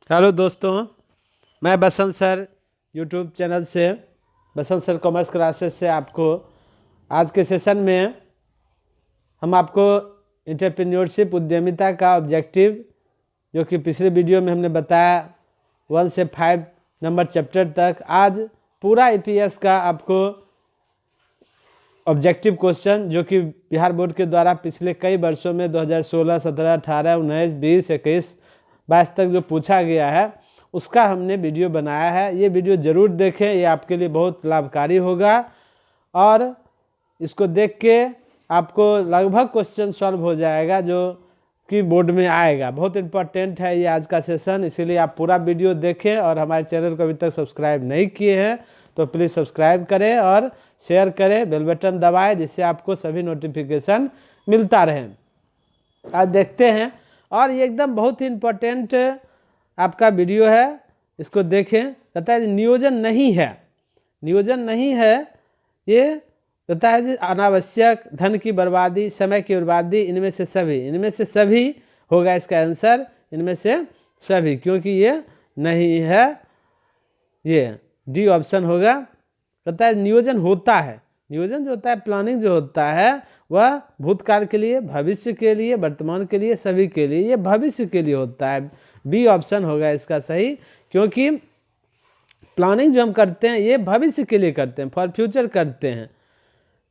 Hello दोस्तों, मैं बसंत sir YouTube channel से बसंत सर कॉमर्स क्लासेस से आपको आज के सेशन में हम आपको एंटरप्रेन्योरशिप उद्यमिता का ऑब्जेक्टिव, जो कि पिछले वीडियो में हमने बताया 1 से 5 नंबर चैप्टर तक, आज पूरा ईपीएस का आपको ऑब्जेक्टिव क्वेश्चन जो कि बिहार बोर्ड के द्वारा पिछले कई वर्षों में 2016, 17, 18, 19, 20, 21, 22 तक जो पूछा गया है उसका हमने वीडियो बनाया है। ये वीडियो ज़रूर देखें, ये आपके लिए बहुत लाभकारी होगा और इसको देख के आपको लगभग क्वेश्चन सॉल्व हो जाएगा जो कि बोर्ड में आएगा। बहुत इंपॉर्टेंट है ये आज का सेशन, इसीलिए आप पूरा वीडियो देखें और हमारे चैनल को अभी तक सब्सक्राइब नहीं किए हैं तो प्लीज़ सब्सक्राइब करें और शेयर करें, बेल बटन दबाएं जिससे आपको सभी नोटिफिकेशन मिलता रहे। आज देखते हैं, और ये एकदम बहुत ही इम्पोर्टेंट आपका वीडियो है, इसको देखें। कहता है नियोजन नहीं है, नियोजन नहीं है, ये कहता है कि अनावश्यक धन की बर्बादी, समय की बर्बादी, इनमें से सभी होगा इसका आंसर, इनमें से सभी, क्योंकि ये नहीं है, ये डी ऑप्शन होगा। कहता है नियोजन होता है, नियोजन जो होता है, प्लानिंग जो होता है वह भूतकाल के लिए, भविष्य के लिए, वर्तमान के लिए, सभी के लिए, ये भविष्य के लिए होता है। बी ऑप्शन होगा इसका सही, क्योंकि प्लानिंग जो हम करते हैं ये भविष्य के लिए करते हैं, फॉर फ्यूचर करते हैं।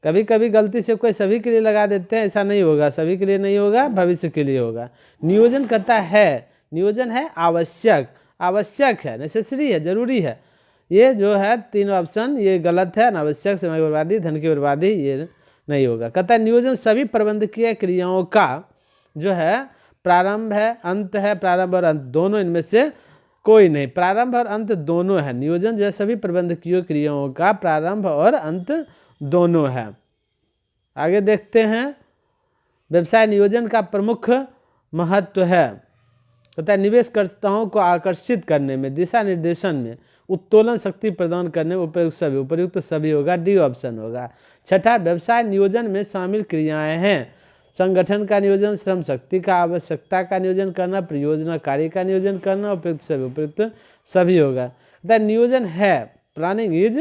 कभी कभी गलती से कोई सभी के लिए लगा देते हैं, ऐसा नहीं होगा, सभी के लिए नहीं होगा, भविष्य के लिए होगा। नियोजन कहता है, नियोजन है आवश्यक, आवश्यक है, नेसेसरी है, जरूरी है। ये जो है 3 ऑप्शन ये गलत है, अनावश्यक, समय की बर्बादी, धन की बर्बादी, ये नहीं होगा। कहता है नियोजन सभी प्रबंधकीय क्रियाओं का जो है प्रारंभ है, अंत है, प्रारंभ और अंत दोनों, इनमें से कोई नहीं, प्रारंभ और अंत दोनों है। नियोजन जो है सभी प्रबंधकीय क्रियाओं का प्रारंभ और अंत दोनों है। आगे देखते हैं, व्यवसाय नियोजन का प्रमुख महत्व है। कहता है निवेशकर्ताओं को आकर्षित करने में, दिशा निर्देशन में, उत्तोलन शक्ति प्रदान करने में उपयुक्त सभी होगा, डी ऑप्शन होगा। छठा, व्यवसाय नियोजन में शामिल क्रियाएं हैं संगठन का नियोजन, श्रम शक्ति का आवश्यकता का नियोजन करना, परियोजना कार्य का नियोजन करना, उपयुक्त सभी होगा। कहता है नियोजन है, प्लानिंग इज,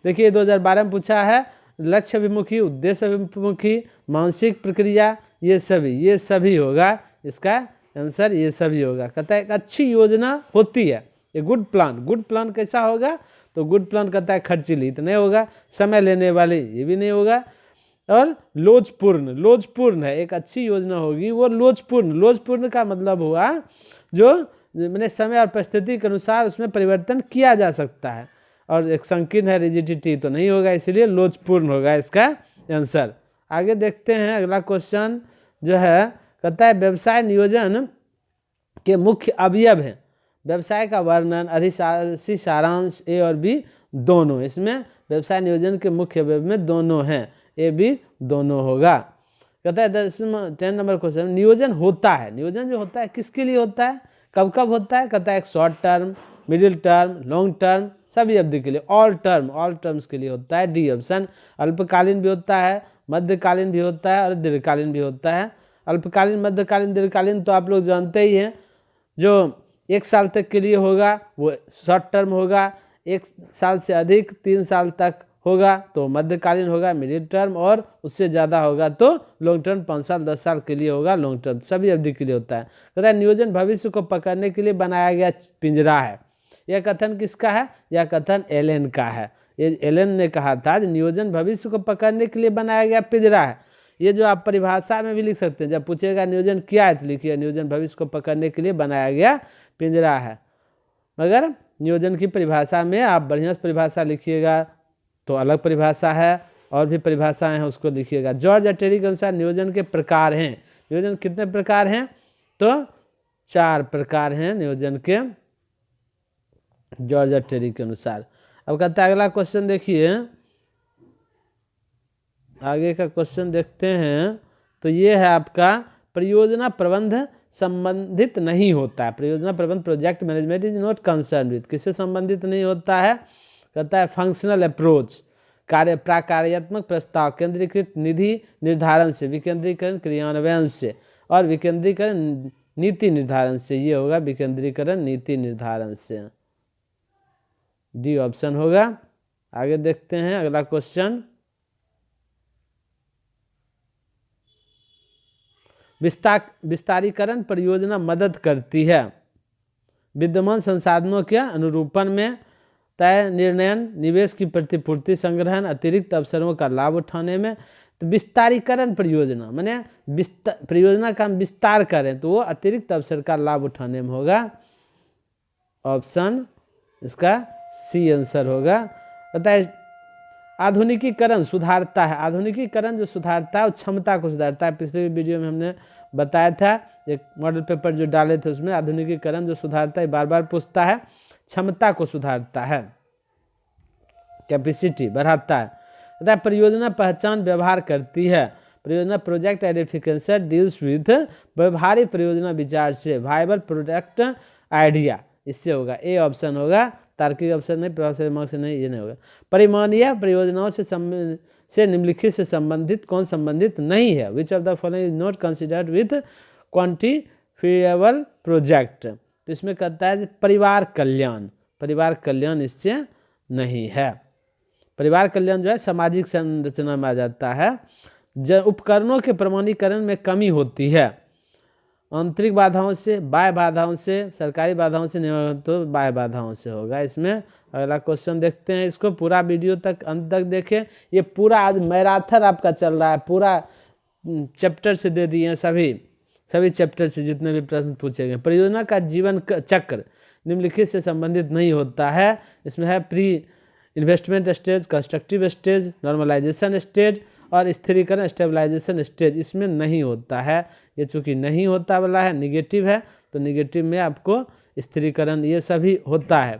देखिए 2012 में पूछा है, लक्ष्य अभिमुखी, उद्देश्य अभिमुखी, मानसिक प्रक्रिया, ये सभी होगा, इसका आंसर ये सभी होगा। कहता है एक अच्छी योजना होती है, ये गुड प्लान, गुड प्लान कैसा होगा, तो गुड प्लान कहता है खर्चीली, इतने होगा, समय लेने वाली, ये भी नहीं होगा, और लोचपूर्ण, लोचपूर्ण है, एक अच्छी योजना होगी वो लोचपूर्ण, लोचपूर्ण का मतलब हुआ जो मैंने समय और परिस्थिति के अनुसार उसमें परिवर्तन किया जा सकता है, और एक संकीर्ण है, रिजिडिटी, तो नहीं होगा, इसलिए लोचपूर्ण होगा इसका आंसर। आगे देखते हैं, अगला क्वेश्चन जो है, कहता है व्यवसाय नियोजन के मुख्य अवयव हैं, व्यवसाय का वर्णन, अधिशासी, सारांश, ए और बी दोनों, इसमें व्यवसाय नियोजन के मुख्य अवयव में दोनों हैं, ए बी दोनों होगा। कहता है 10 नंबर क्वेश्चन, नियोजन होता है, नियोजन जो होता है किसके लिए होता है, कब कब होता है, कहता है एक short term, middle term, long term, सभी अवधि के लिए, ऑल टर्म्स के लिए होता है, डी ऑप्शन। अल्पकालीन भी होता है, मध्यकालीन भी होता है और दीर्घकालीन भी होता है। अल्पकालीन, मध्यकालीन, दीर्घकालीन तो आप लोग जानते ही हैं, जो 1 साल तक के लिए होगा वो शॉर्ट टर्म होगा, 1 साल से अधिक 3 साल तक होगा तो मध्यकालीन होगा, मिडिल टर्म, और उससे ज़्यादा होगा तो लॉन्ग टर्म, 5 साल 10 साल के लिए होगा लॉन्ग टर्म, सभी अवधि के लिए होता है। कहता है नियोजन भविष्य को पकड़ने के लिए बनाया गया पिंजरा है। यह कथन किसका है, यह कथन एलन का है, ये एलन ने कहा था नियोजन भविष्य को पकड़ने के लिए बनाया गया पिंजरा है। ये जो आप परिभाषा में भी लिख सकते हैं, जब पूछेगा नियोजन क्या है तो लिखिए नियोजन भविष्य को पकड़ने के लिए बनाया गया पिंजरा है। मगर नियोजन की परिभाषा में आप बढ़िया से परिभाषा लिखिएगा तो अलग परिभाषा है, और भी परिभाषाएं हैं उसको लिखिएगा। जॉर्ज अटेरी के अनुसार नियोजन के प्रकार हैं, नियोजन कितने प्रकार हैं, तो 4 प्रकार हैं नियोजन के, जॉर्ज अटेरी के अनुसार। अब कहता है अगला क्वेश्चन देखिए, आगे का क्वेश्चन देखते हैं, तो ये है आपका परियोजना प्रबंध संबंधित नहीं होता है, परियोजना प्रबंध, project management is not concern with, किससे संबंधित नहीं होता है, कहता है फंक्शनल अप्रोच, प्राकार्यात्मक प्रस्ताव, केंद्रीकृत निधि निर्धारण से, विकेंद्रीकरण क्रियान्वयन से, और विकेंद्रीकरण नीति निर्धारण से, ये होगा विकेंद्रीकरण नीति निर्धारण से, डी ऑप्शन होगा। आगे देखते हैं अगला क्वेश्चन। विस्तारीकरण परियोजना मदद करती है विद्यमान संसाधनों के अनुरूपण में, तय निर्णयन, निवेश की प्रतिपूर्ति, संग्रहण, अतिरिक्त अवसरों का लाभ उठाने में। तो विस्तारीकरण परियोजना माने परियोजना का हम विस्तार करें तो वो अतिरिक्त अवसर का लाभ उठाने में होगा। ऑप्शन इसका सी आंसर होगा। बताए आधुनिकीकरण सुधारता है, आधुनिकीकरण जो सुधारता है वो क्षमता को सुधारता है। पिछले वीडियो में हमने बताया था, एक मॉडल पेपर जो डाले थे उसमें आधुनिकीकरण जो सुधारता है, बार बार पूछता है, क्षमता को सुधारता है, कैपेसिटी बढ़ाता है। बताए परियोजना पहचान व्यवहार करती है, परियोजना प्रोजेक्ट आइडेंटिफिकेशन डील्स विथ व्यवहारिक परियोजना विचार से, वायबल प्रोडक्ट आइडिया, इससे होगा, ए ऑप्शन होगा। तार्किक अवसर नहीं, प्रभावशाली मार्ग से नहीं, ये नहीं होगा। परिमाणीय परियोजनाओं से निम्नलिखित से संबंधित कौन संबंधित नहीं है? Which of the following is not considered with quantifiable project. तो इसमें कहता है परिवार कल्याण, परिवार कल्याण इससे नहीं है। परिवार कल्याण जो है सामाजिक संरचना में आ जाता है। जब उपकरणों के प्रमाणीकरण में कमी होती है, आंतरिक बाधाओं से, बाह्य बाधाओं से, सरकारी बाधाओं से नहीं तो बाह्य बाधाओं से होगा इसमें। अगला क्वेश्चन देखते हैं, इसको पूरा वीडियो तक अंत तक देखें। ये पूरा आज मैराथन आपका चल रहा है, पूरा चैप्टर से दे दिए हैं, सभी चैप्टर से जितने भी प्रश्न पूछे गए। परियोजना का जीवन चक्र निम्नलिखित से संबंधित नहीं होता है। इसमें है pre investment stage, constructive stage, normalisation stage और स्थिरीकरण स्टेबलाइजेशन स्टेज, इसमें नहीं होता है। ये चूंकि नहीं होता वाला है, निगेटिव है, तो निगेटिव में आपको स्थिरीकरण ये सभी होता है।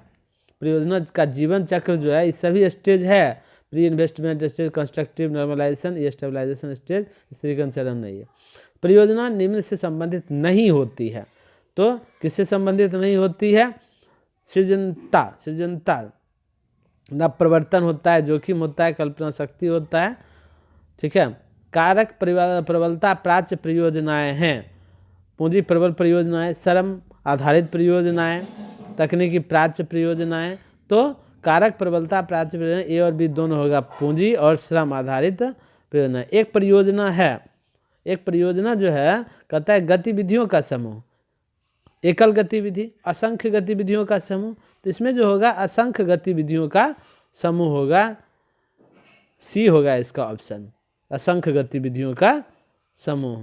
परियोजना का जीवन चक्र जो है, ये सभी स्टेज है, pre investment stage, constructive, normalisation, ये स्टेबलाइजेशन स्टेज, स्थिरीकरण चरण नहीं है। परियोजना निम्न से संबंधित नहीं होती है, तो किससे संबंधित नहीं होती है? सृजनता नव प्रवर्तन होता है, जोखिम होता है, कल्पना शक्ति होता है, ठीक है। कारक प्रबलता प्राच्य परियोजनाएं हैं, पूंजी प्रबल परियोजनाएं, श्रम आधारित परियोजनाएं, तकनीकी प्राच्य परियोजनाएं। तो कारक प्रबलता प्राच्य परियोजना ए और बी दोनों होगा, पूंजी और श्रम आधारित परियोजना। एक परियोजना है, एक परियोजना जो है कहता है गतिविधियों का समूह, एकल गतिविधि, असंख्य गतिविधियों का समूह। तो इसमें जो होगा असंख्य गतिविधियों का समूह होगा, सी होगा इसका ऑप्शन, असंख्य गतिविधियों का समूह।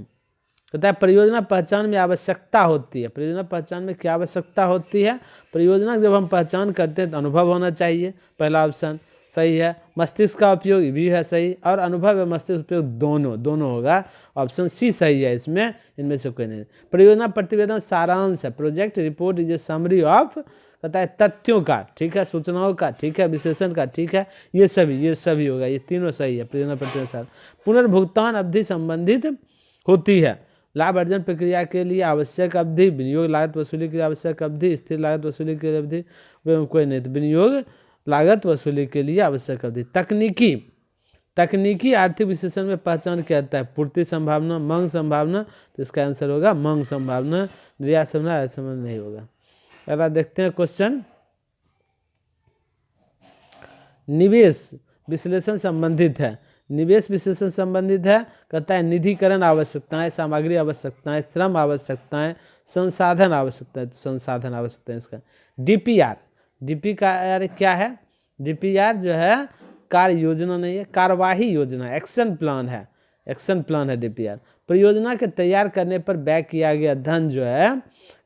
कहता है परियोजना पहचान में आवश्यकता होती है, परियोजना पहचान में क्या आवश्यकता होती है? परियोजना जब हम पहचान करते हैं तो अनुभव होना चाहिए, पहला ऑप्शन सही है। मस्तिष्क का उपयोग भी है सही, और अनुभव और मस्तिष्क उपयोग दोनों होगा, ऑप्शन सी सही है इसमें, इनमें से कोई नहीं। परियोजना प्रतिवेदन सारांश है, project report is a summary of, कहता है तथ्यों का, ठीक है, सूचनाओं का, ठीक है, विश्लेषण का, ठीक है, ये सभी होगा, ये तीनों सही है। परियोजना प्रतिवेदन पुनर्भुगतान अवधि संबंधित होती है, लाभ अर्जन प्रक्रिया के लिए आवश्यक अवधि, विनियोग लागत वसूली के लिए आवश्यक अवधि, स्थिर लागत वसूली के लिए अवधि कोई नहीं, तो विनियोग लागत वसूली के लिए आवश्यक अवधि। तकनीकी आर्थिक विश्लेषण में पहचान क्या आता है? पूर्ति संभावना, मांग संभावना, तो इसका आंसर होगा मांग संभावना, निर्यात संभावना नहीं होगा। अगला देखते हैं क्वेश्चन, निवेश विश्लेषण संबंधित है, निवेश विश्लेषण संबंधित है, कहता है निधिकरण आवश्यकताएं, सामग्री आवश्यकताएं, श्रम आवश्यकताएं, संसाधन आवश्यकताएं, तो संसाधन आवश्यकताएं इसका। डीपीआर क्या है? डीपीआर जो है कार्य योजना नहीं है, कार्यवाही योजना, एक्शन प्लान है डीपीआर। परियोजना के तैयार करने पर व्यय किया गया धन जो है,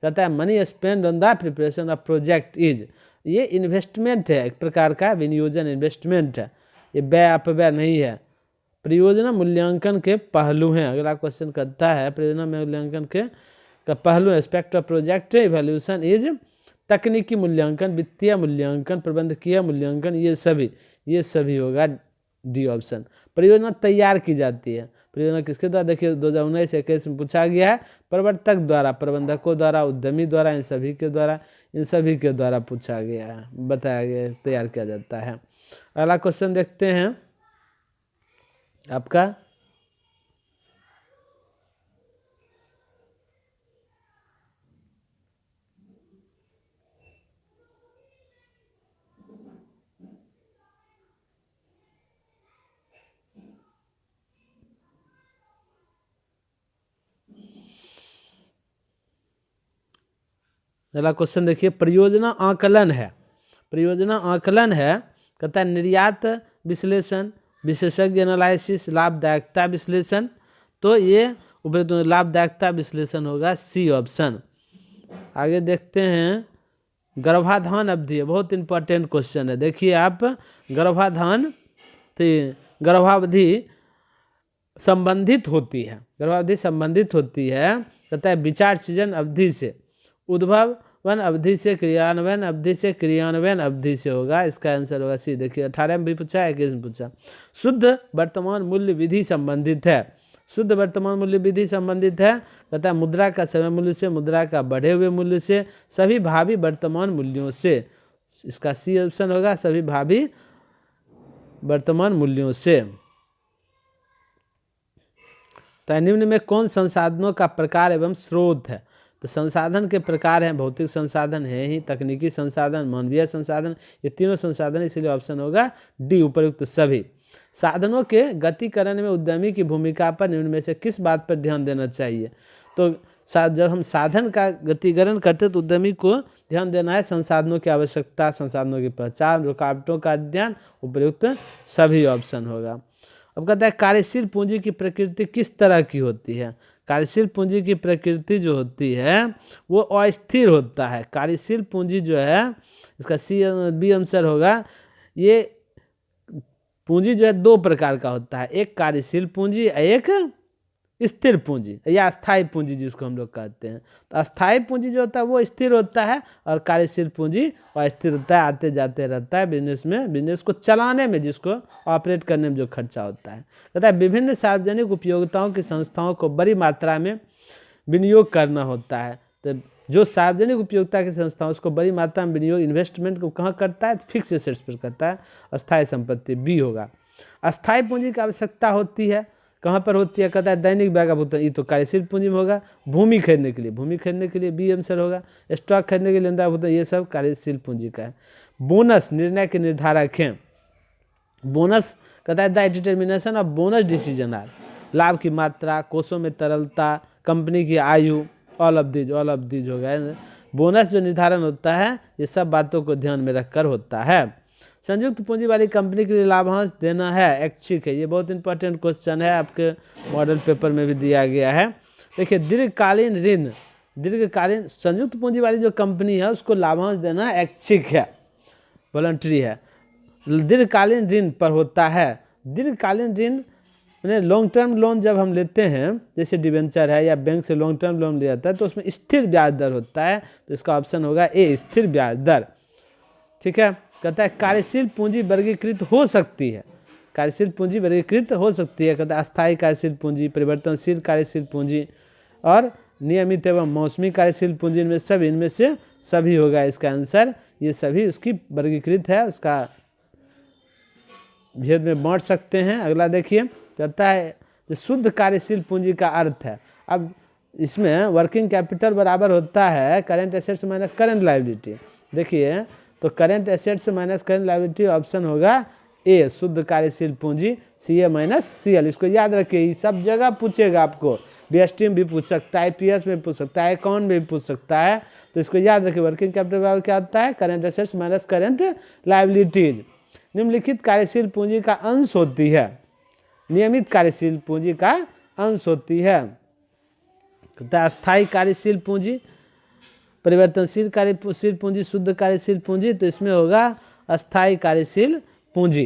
कहता है money spend on the preparation of project is, ये इन्वेस्टमेंट है, एक प्रकार का विनियोजन इन्वेस्टमेंट है, ये व्यय अपव्यय नहीं है। परियोजना मूल्यांकन के पहलू हैं, अगला क्वेश्चन करता है परियोजना मूल्यांकन के पहलू, aspect of project evaluation is तकनीकी मूल्यांकन, वित्तीय मूल्यांकन, प्रबंधकीय मूल्यांकन, ये सभी होगा डी ऑप्शन। परियोजना तैयार की जाती है, परियोजना किसके द्वारा? देखिए 2019-21 में पूछा गया है, प्रवर्तक द्वारा, प्रबंधकों द्वारा, उद्यमी द्वारा, इन सभी के द्वारा पूछा गया है, बताया गया है, तैयार किया जाता है। अगला क्वेश्चन देखते हैं आपका, अगला क्वेश्चन देखिए, परियोजना आकलन है। परियोजना आकलन है, कहता है निर्यात विश्लेषण, विशेषज्ञ एनालिसिस, लाभदायकता विश्लेषण। तो ये उपयुक्त लाभदायकता विश्लेषण होगा, सी ऑप्शन। आगे देखते हैं, गर्भाधान अवधि है, बहुत इंपॉर्टेंट क्वेश्चन है। देखिए आप, गर्भाधान तो गर्भावधि संबंधित होती है, गर्भावधि संबंधित होती है, कहता है विचार सृजन अवधि से, उद्भवन अवधि से, क्रियान्वयन अवधि से, क्रियान्वयन अवधि से होगा। इसका आंसर होगा सी। देखिए 18 में भी पूछा, 21 में पूछा। शुद्ध वर्तमान मूल्य विधि संबंधित है, शुद्ध वर्तमान मूल्य विधि संबंधित है, कहता है मुद्रा का समय मूल्य से, मुद्रा का बढ़े हुए मूल्य से, सभी भावी वर्तमान मूल्यों से। इसका सी ऑप्शन होगा, सभी भावी वर्तमान मूल्यों से। तो निम्न में कौन संसाधनों का प्रकार एवं स्रोत है? तो संसाधन के प्रकार हैं, भौतिक संसाधन है ही, तकनीकी संसाधन, मानवीय संसाधन, ये तीनों संसाधन, इसलिए ऑप्शन होगा डी, उपयुक्त सभी। साधनों के गतिकरण में उद्यमी की भूमिका पर निम्न में से किस बात पर ध्यान देना चाहिए? तो जब हम साधन का गतिकरण करते तो उद्यमी को ध्यान देना है संसाधनों की आवश्यकता, संसाधनों की पहचान, रुकावटों का अध्ययन, उपयुक्त सभी ऑप्शन होगा। अब कहता है कार्यशील पूंजी की प्रकृति किस तरह की होती है? कार्यशील पूंजी की प्रकृति जो होती है वो अस्थिर होता है। कार्यशील पूंजी जो है, इसका सी बी आंसर होगा। ये पूंजी जो है दो प्रकार का होता है, एक कार्यशील पूंजी, एक स्थिर पूंजी या अस्थायी पूंजी जिसको हम लोग कहते हैं। तो अस्थायी पूंजी जो होता है वो स्थिर होता है, और कार्यशील पूंजी अस्थिर होता है, आते जाते रहता है बिजनेस में, बिजनेस को चलाने में, जिसको ऑपरेट करने में जो खर्चा होता है। कहता है विभिन्न सार्वजनिक उपयोगिताओं की संस्थाओं को बड़ी मात्रा में विनियोग करना होता है। तो जो सार्वजनिक उपयोगिता की संस्थाओं उसको बड़ी मात्रा में विनियोग, इन्वेस्टमेंट को कहाँ करता है? फिक्स एसेट्स पर करता है, अस्थायी संपत्ति, बी होगा। अस्थायी पूंजी की आवश्यकता होती है, कहाँ पर होती है? कहता है दैनिक व्यय का भुगतान, ये तो कार्यशील पूंजी में होगा। भूमि खरीदने के लिए, भूमि खरीदने के लिए बी आंसर होगा। स्टॉक खरीदने के लिए लेनदार भुगतान, ये सब कार्यशील पूंजी का है। बोनस निर्णय के निर्धारक हैं। बोनस कहता है the determination of bonus decision are, लाभ की मात्रा, कोषों में तरलता, कंपनी की आयु, ऑल ऑफ दीज हो गए। बोनस जो निर्धारण होता है ये सब बातों को ध्यान में रखकर होता है। संयुक्त पूंजी वाली कंपनी के लिए लाभांश देना है, ऐच्छिक है। ये बहुत इंपॉर्टेंट क्वेश्चन है, आपके मॉडल पेपर में भी दिया गया है। देखिए दीर्घकालीन ऋण, दीर्घकालीन संयुक्त पूंजी वाली जो कंपनी है उसको लाभांश देना ऐच्छिक है, वॉलंटरी है। दीर्घकालीन ऋण पर होता है। दीर्घकालीन ऋण मैंने लॉन्ग टर्म लोन जब हम लेते हैं, जैसे डिवेंचर है या बैंक से लॉन्ग टर्म लोन लिया जाता है, तो उसमें स्थिर ब्याज दर होता है। तो इसका ऑप्शन होगा ए, स्थिर ब्याज दर। ठीक है। कहता है कार्यशील पूंजी वर्गीकृत हो सकती है, कार्यशील पूंजी वर्गीकृत हो सकती है। कहता है अस्थायी कार्यशील पूंजी, परिवर्तनशील कार्यशील पूंजी और नियमित एवं मौसमी कार्यशील पूंजी, इनमें से सभी होगा इसका आंसर। ये सभी उसकी वर्गीकृत है, उसका भेद में बांट सकते हैं। अगला देखिए, कहता है जो शुद्ध कार्यशील पूंजी का अर्थ है। अब इसमें वर्किंग कैपिटल बराबर होता है current assets minus current liability. देखिए तो current assets minus current liability option होगा ए, शुद्ध कार्यशील पूंजी, सी ए माइनस सी एल। इसको याद रखिए, सब जगह पूछेगा आपको, बीएसटी में भी पूछ सकता है, पीएस में पूछ सकता है, अकाउंट में भी पूछ सकता है। तो इसको याद रखिए, वर्किंग कैपिटल बराबर क्या होता है? Current assets minus current liabilities. निम्नलिखित कार्यशील पूंजी का अंश होती है, नियमित कार्यशील पूंजी का अंश होती है। अस्थायी कार्यशील पूंजी, परिवर्तनशील कार्यशील पूंजी, शुद्ध कार्यशील पूंजी। तो इसमें होगा अस्थायी कार्यशील पूंजी,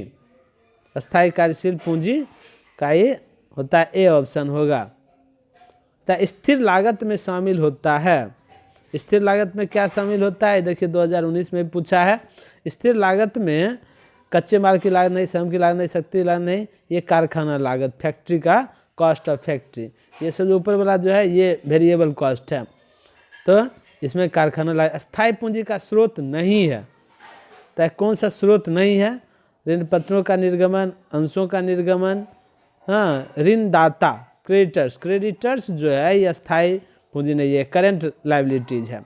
अस्थायी कार्यशील पूंजी का ये होता है, ए ऑप्शन होगा। तो स्थिर लागत में शामिल होता है। स्थिर लागत में क्या शामिल होता है? देखिए 2019 में पूछा है। स्थिर लागत में कच्चे माल की लागत नहीं, श्रम की लागत नहीं, शक्ति की लागत नहीं, ये कारखाना लागत, फैक्ट्री का कॉस्ट ऑफ फैक्ट्री, ये सब ऊपर वाला जो है ये वेरिएबल कॉस्ट है। तो इसमें कारखाना लागत। अस्थायी पूंजी का स्रोत नहीं है, तो कौन सा स्रोत नहीं है? ऋण पत्रों का निर्गमन, अंशों का निर्गमन, हाँ, ऋणदाता, क्रेडिटर्स जो है ये अस्थायी पूंजी नहीं है, करेंट लायबिलिटीज है।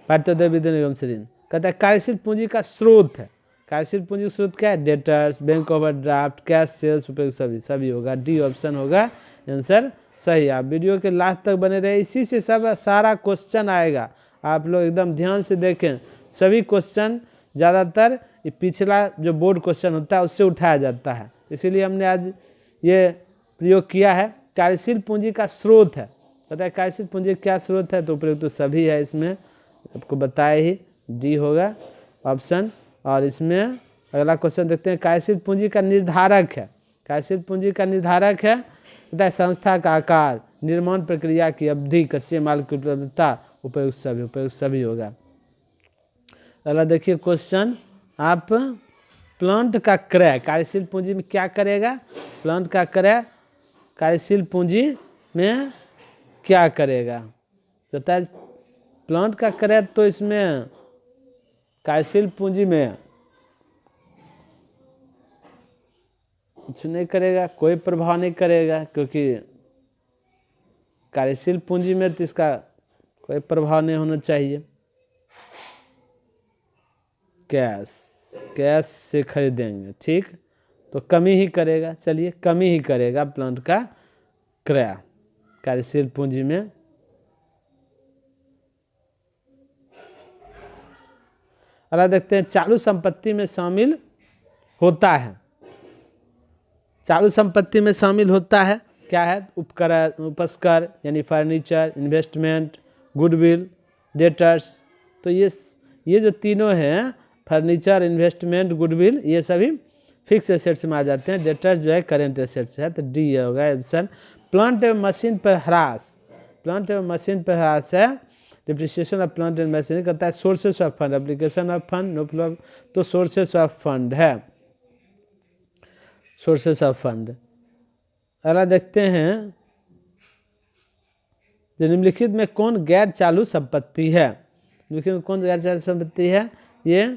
पार्टोदय विधि निगम से ऋण। कहता है कार्यशील पूंजी का स्रोत है, कार्यशील पूंजी का स्रोत क्या है? Debtors, bank overdraft, cash sales, उपयोग सभी होगा, डी ऑप्शन होगा आंसर सही। आप वीडियो के लास्ट तक बने रहे, इसी से सब सारा क्वेश्चन आएगा। आप लोग एकदम ध्यान से देखें, सभी क्वेश्चन ज़्यादातर पिछला जो बोर्ड क्वेश्चन होता है उससे उठाया जाता है, इसीलिए हमने आज ये प्रयोग किया है। कार्यशील पूंजी का स्रोत है, पता है कार्यशील पूंजी क्या स्रोत है, तो उपयुक्त तो सभी है, इसमें आपको बताया ही, डी होगा ऑप्शन। और इसमें अगला क्वेश्चन देखते हैं, कार्यशील पूंजी का निर्धारक है, कार्यशील पूंजी का निर्धारक है पता है संस्था का आकार, निर्माण प्रक्रिया की अवधि, कच्चे माल की उपलब्धता, उपयुक्त सभी होगा। अगला देखिए क्वेश्चन, आप प्लांट का क्रय कार्यशील पूंजी में क्या करेगा, प्लांट का क्रय कार्यशील पूंजी में क्या करेगा, पता है प्लांट का क्रय तो इसमें कार्यशील पूंजी में कुछ नहीं करेगा, कोई प्रभाव नहीं करेगा, क्योंकि कार्यशील पूंजी में तो इसका कोई प्रभाव नहीं होना चाहिए। कैश से खरीदेंगे, ठीक, तो कमी ही करेगा, चलिए कमी ही करेगा प्लांट का क्रय कार्यशील पूंजी में। अगला देखते हैं, चालू संपत्ति में शामिल होता है, चालू संपत्ति में शामिल होता है क्या है, उपकरण, उपस्कर यानी फर्नीचर, इन्वेस्टमेंट, गुडविल, डेटर्स। तो ये जो तीनों हैं, फर्नीचर, इन्वेस्टमेंट, गुडविल, ये सभी फिक्स एसेट्स में आ जाते हैं। डेटर्स जो है करेंट एसेट्स है, तो डी होगा ऑप्शन। प्लांट एवं मशीन पर ह्रास, प्लांट एवं मशीन पर ह्रास है, depreciation of plant and machine कहता है sources of fund, application of fund, no problem, तो सोर्सेस ऑफ फंड है, सोर्सेस ऑफ फंड। अगला देखते हैं, निम्नलिखित में कौन गैर चालू संपत्ति है, निम्नलिखित में कौन गैर चालू संपत्ति है, ये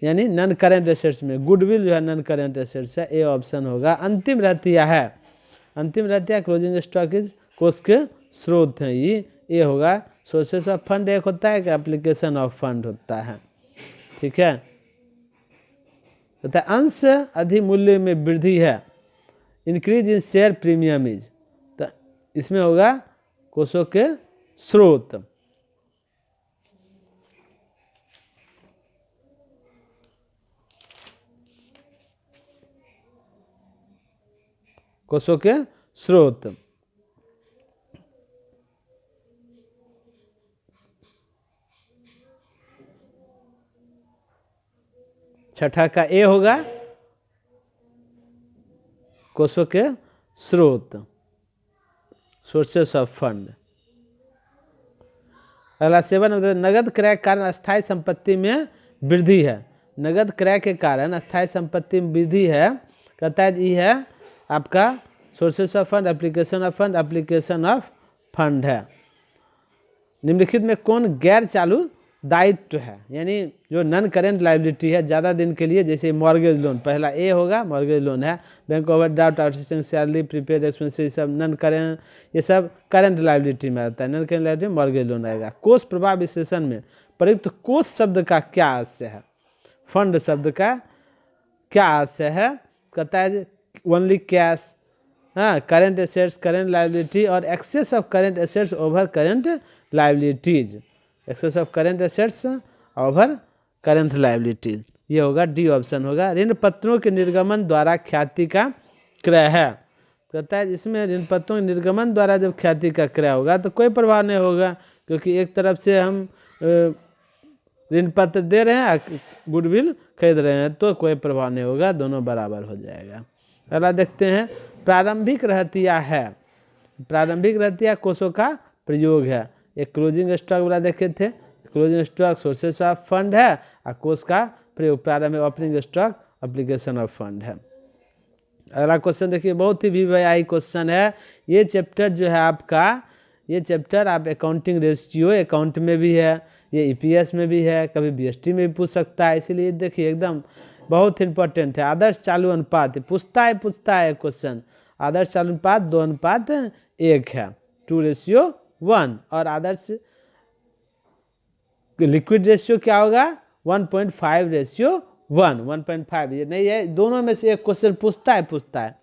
यानी नॉन करेंट एसेट्स में गुडविल जो है नॉन करेंट एसेट्स है, ए ऑप्शन होगा। अंतिम रहतिया है, अंतिम रहतिया क्लोजिंग स्टॉक इज कोष के स्रोत हैं, ये होगा। सोर्सेस ऑफ फंड एक होता है कि एप्लीकेशन ऑफ फंड होता है, ठीक है। तथा अंश अधिमूल्य में वृद्धि है, increase in share premium is, तो इसमें होगा कोषों के स्रोत। कोषों के स्रोत। छठा का ए होगा कोषों के स्रोत, सोर्सेस ऑफ फंड। अगला 7, नगद क्रय के कारण अस्थायी संपत्ति में वृद्धि है, नगद क्रय के कारण अस्थायी संपत्ति में वृद्धि है, कहता है ये है आपका sources of fund, application of fund, application of fund है। निम्नलिखित में कौन गैर चालू दायित्व है, यानी जो नॉन करेंट लायबिलिटी है ज़्यादा दिन के लिए, जैसे मॉर्गेज लोन, पहला ए होगा मॉर्गेज लोन है, bank overdraft, outstanding salary, prepaid expenses, सब नॉन करेंट, ये सब करेंट लायबिलिटी में आता है, नॉन करेंट लायबिलिटी में मॉर्गेज लोन आएगा। कोष प्रवाह विश्लेषण में प्रयुक्त कोष शब्द का क्या आशय है, फंड शब्द का क्या आशय है, कहता है ओनली कैश, हाँ, करेंट एसेट्स, करेंट लायबिलिटी और excess of current assets over current liabilities, excess of current assets over current liabilities, ये होगा डी ऑप्शन होगा। ऋण पत्रों के निर्गमन द्वारा ख्याति का क्रय है, कहता है इसमें ऋण पत्रों के निर्गमन द्वारा जब ख्याति का क्रय होगा तो कोई प्रभाव नहीं होगा, क्योंकि एक तरफ से हम ऋण पत्र दे रहे हैं, गुडविल खरीद रहे हैं, तो कोई प्रभाव नहीं होगा, दोनों बराबर हो जाएगा। अगला देखते हैं, प्रारंभिक रहतिया है, प्रारंभिक रहतिया कोषों का प्रयोग है। एक क्लोजिंग स्टॉक वाला देखे थे, closing stock sources of fund है और कोष का प्रयोग प्रारंभिक opening stock application of fund है। अगला क्वेश्चन देखिए, बहुत ही वीवीआई क्वेश्चन है। ये चैप्टर जो है आपका, ये चैप्टर आप अकाउंटिंग रेशियो अकाउंट में भी है, ये ईपीएस में भी है, कभी बीएसटी में भी पूछ सकता है, इसीलिए देखिए एकदम बहुत इंपॉर्टेंट है। आदर्श चालू अनुपात पूछता है क्वेश्चन, आदर्श चालू अनुपात 2:1 है, 2:1, और आदर्श लिक्विड रेशियो क्या होगा 1.5:1, 1.5, ये नहीं है, दोनों में से एक क्वेश्चन पूछता है।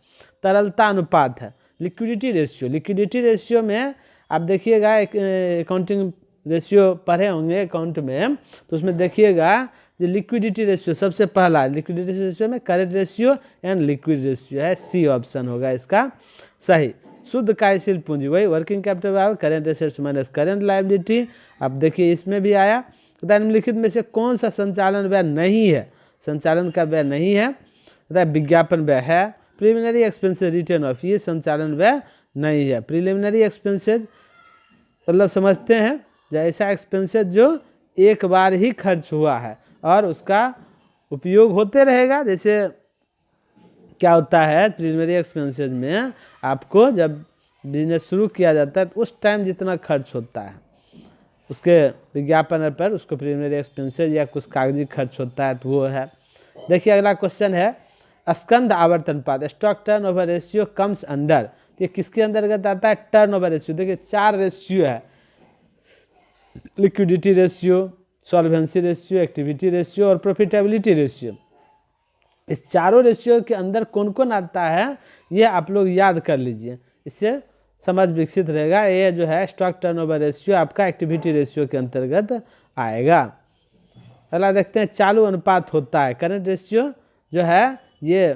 तरलता अनुपात है, लिक्विडिटी रेशियो में आप देखिएगा अकाउंटिंग रेशियो पढ़े होंगे अकाउंट में, तो उसमें देखिएगा जो लिक्विडिटी रेशियो सबसे पहला, लिक्विडिटी रेशियो में current ratio and liquid ratio है, सी ऑप्शन होगा इसका सही। शुद्ध कार्यशील पूंजी वही वर्किंग कैपिटल बराबर current assets minus current liability. अब देखिए इसमें भी आया, निम्नलिखित में से कौन सा संचालन व्यय नहीं है, संचालन का व्यय नहीं है, विज्ञापन व्यय है, प्रिलिमिनरी एक्सपेंसेस रिटर्न ऑफ, ये संचालन व्यय नहीं है। प्रिलिमिनरी एक्सपेंसेस मतलब समझते हैं जो ऐसा एक्सपेंसेस जो एक बार ही खर्च हुआ है और उसका उपयोग होते रहेगा। जैसे क्या होता है प्रिलिमिनरी एक्सपेंसेस में, आपको जब बिजनेस शुरू किया जाता है तो उस टाइम जितना खर्च होता है उसके विज्ञापन पर उसको प्रिलिमिनरी एक्सपेंसेस या कुछ कागजी खर्च होता है तो वो है। देखिए अगला क्वेश्चन है स्कंद आवर्तन अनुपात, stock turn over ratio comes under, ये किसके अंतर्गत आता है, टर्न ओवर रेशियो। देखिए 4 रेशियो है, liquidity ratio, solvency ratio, activity ratio और प्रॉफिटेबिलिटी रेशियो। इस चारों रेशियो के अंदर कौन कौन आता है ये आप लोग याद कर लीजिए, इससे समझ विकसित रहेगा। ये जो है स्टॉक टर्नओवर रेशियो आपका एक्टिविटी रेशियो के अंतर्गत आएगा। अगला देखते हैं चालू अनुपात होता है, करंट रेशियो जो है ये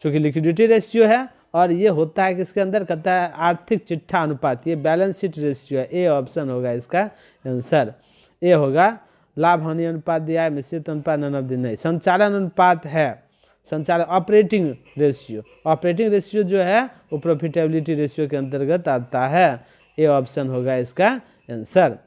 चूँकि लिक्विडिटी रेशियो है और ये होता है किसके अंदर, कहता है आर्थिक चिट्ठा अनुपात, ये बैलेंस शीट रेशियो है, ए ऑप्शन होगा इसका आंसर, ए होगा। लाभ हानि अनुपात दिया है, मिश्रित अनुपात नन ऑफ द नहीं। संचालन अनुपात है, संचालन ऑपरेटिंग रेशियो, ऑपरेटिंग रेशियो जो है वो प्रॉफिटेबिलिटी रेशियो के अंतर्गत आता है, ए ऑप्शन होगा इसका आंसर।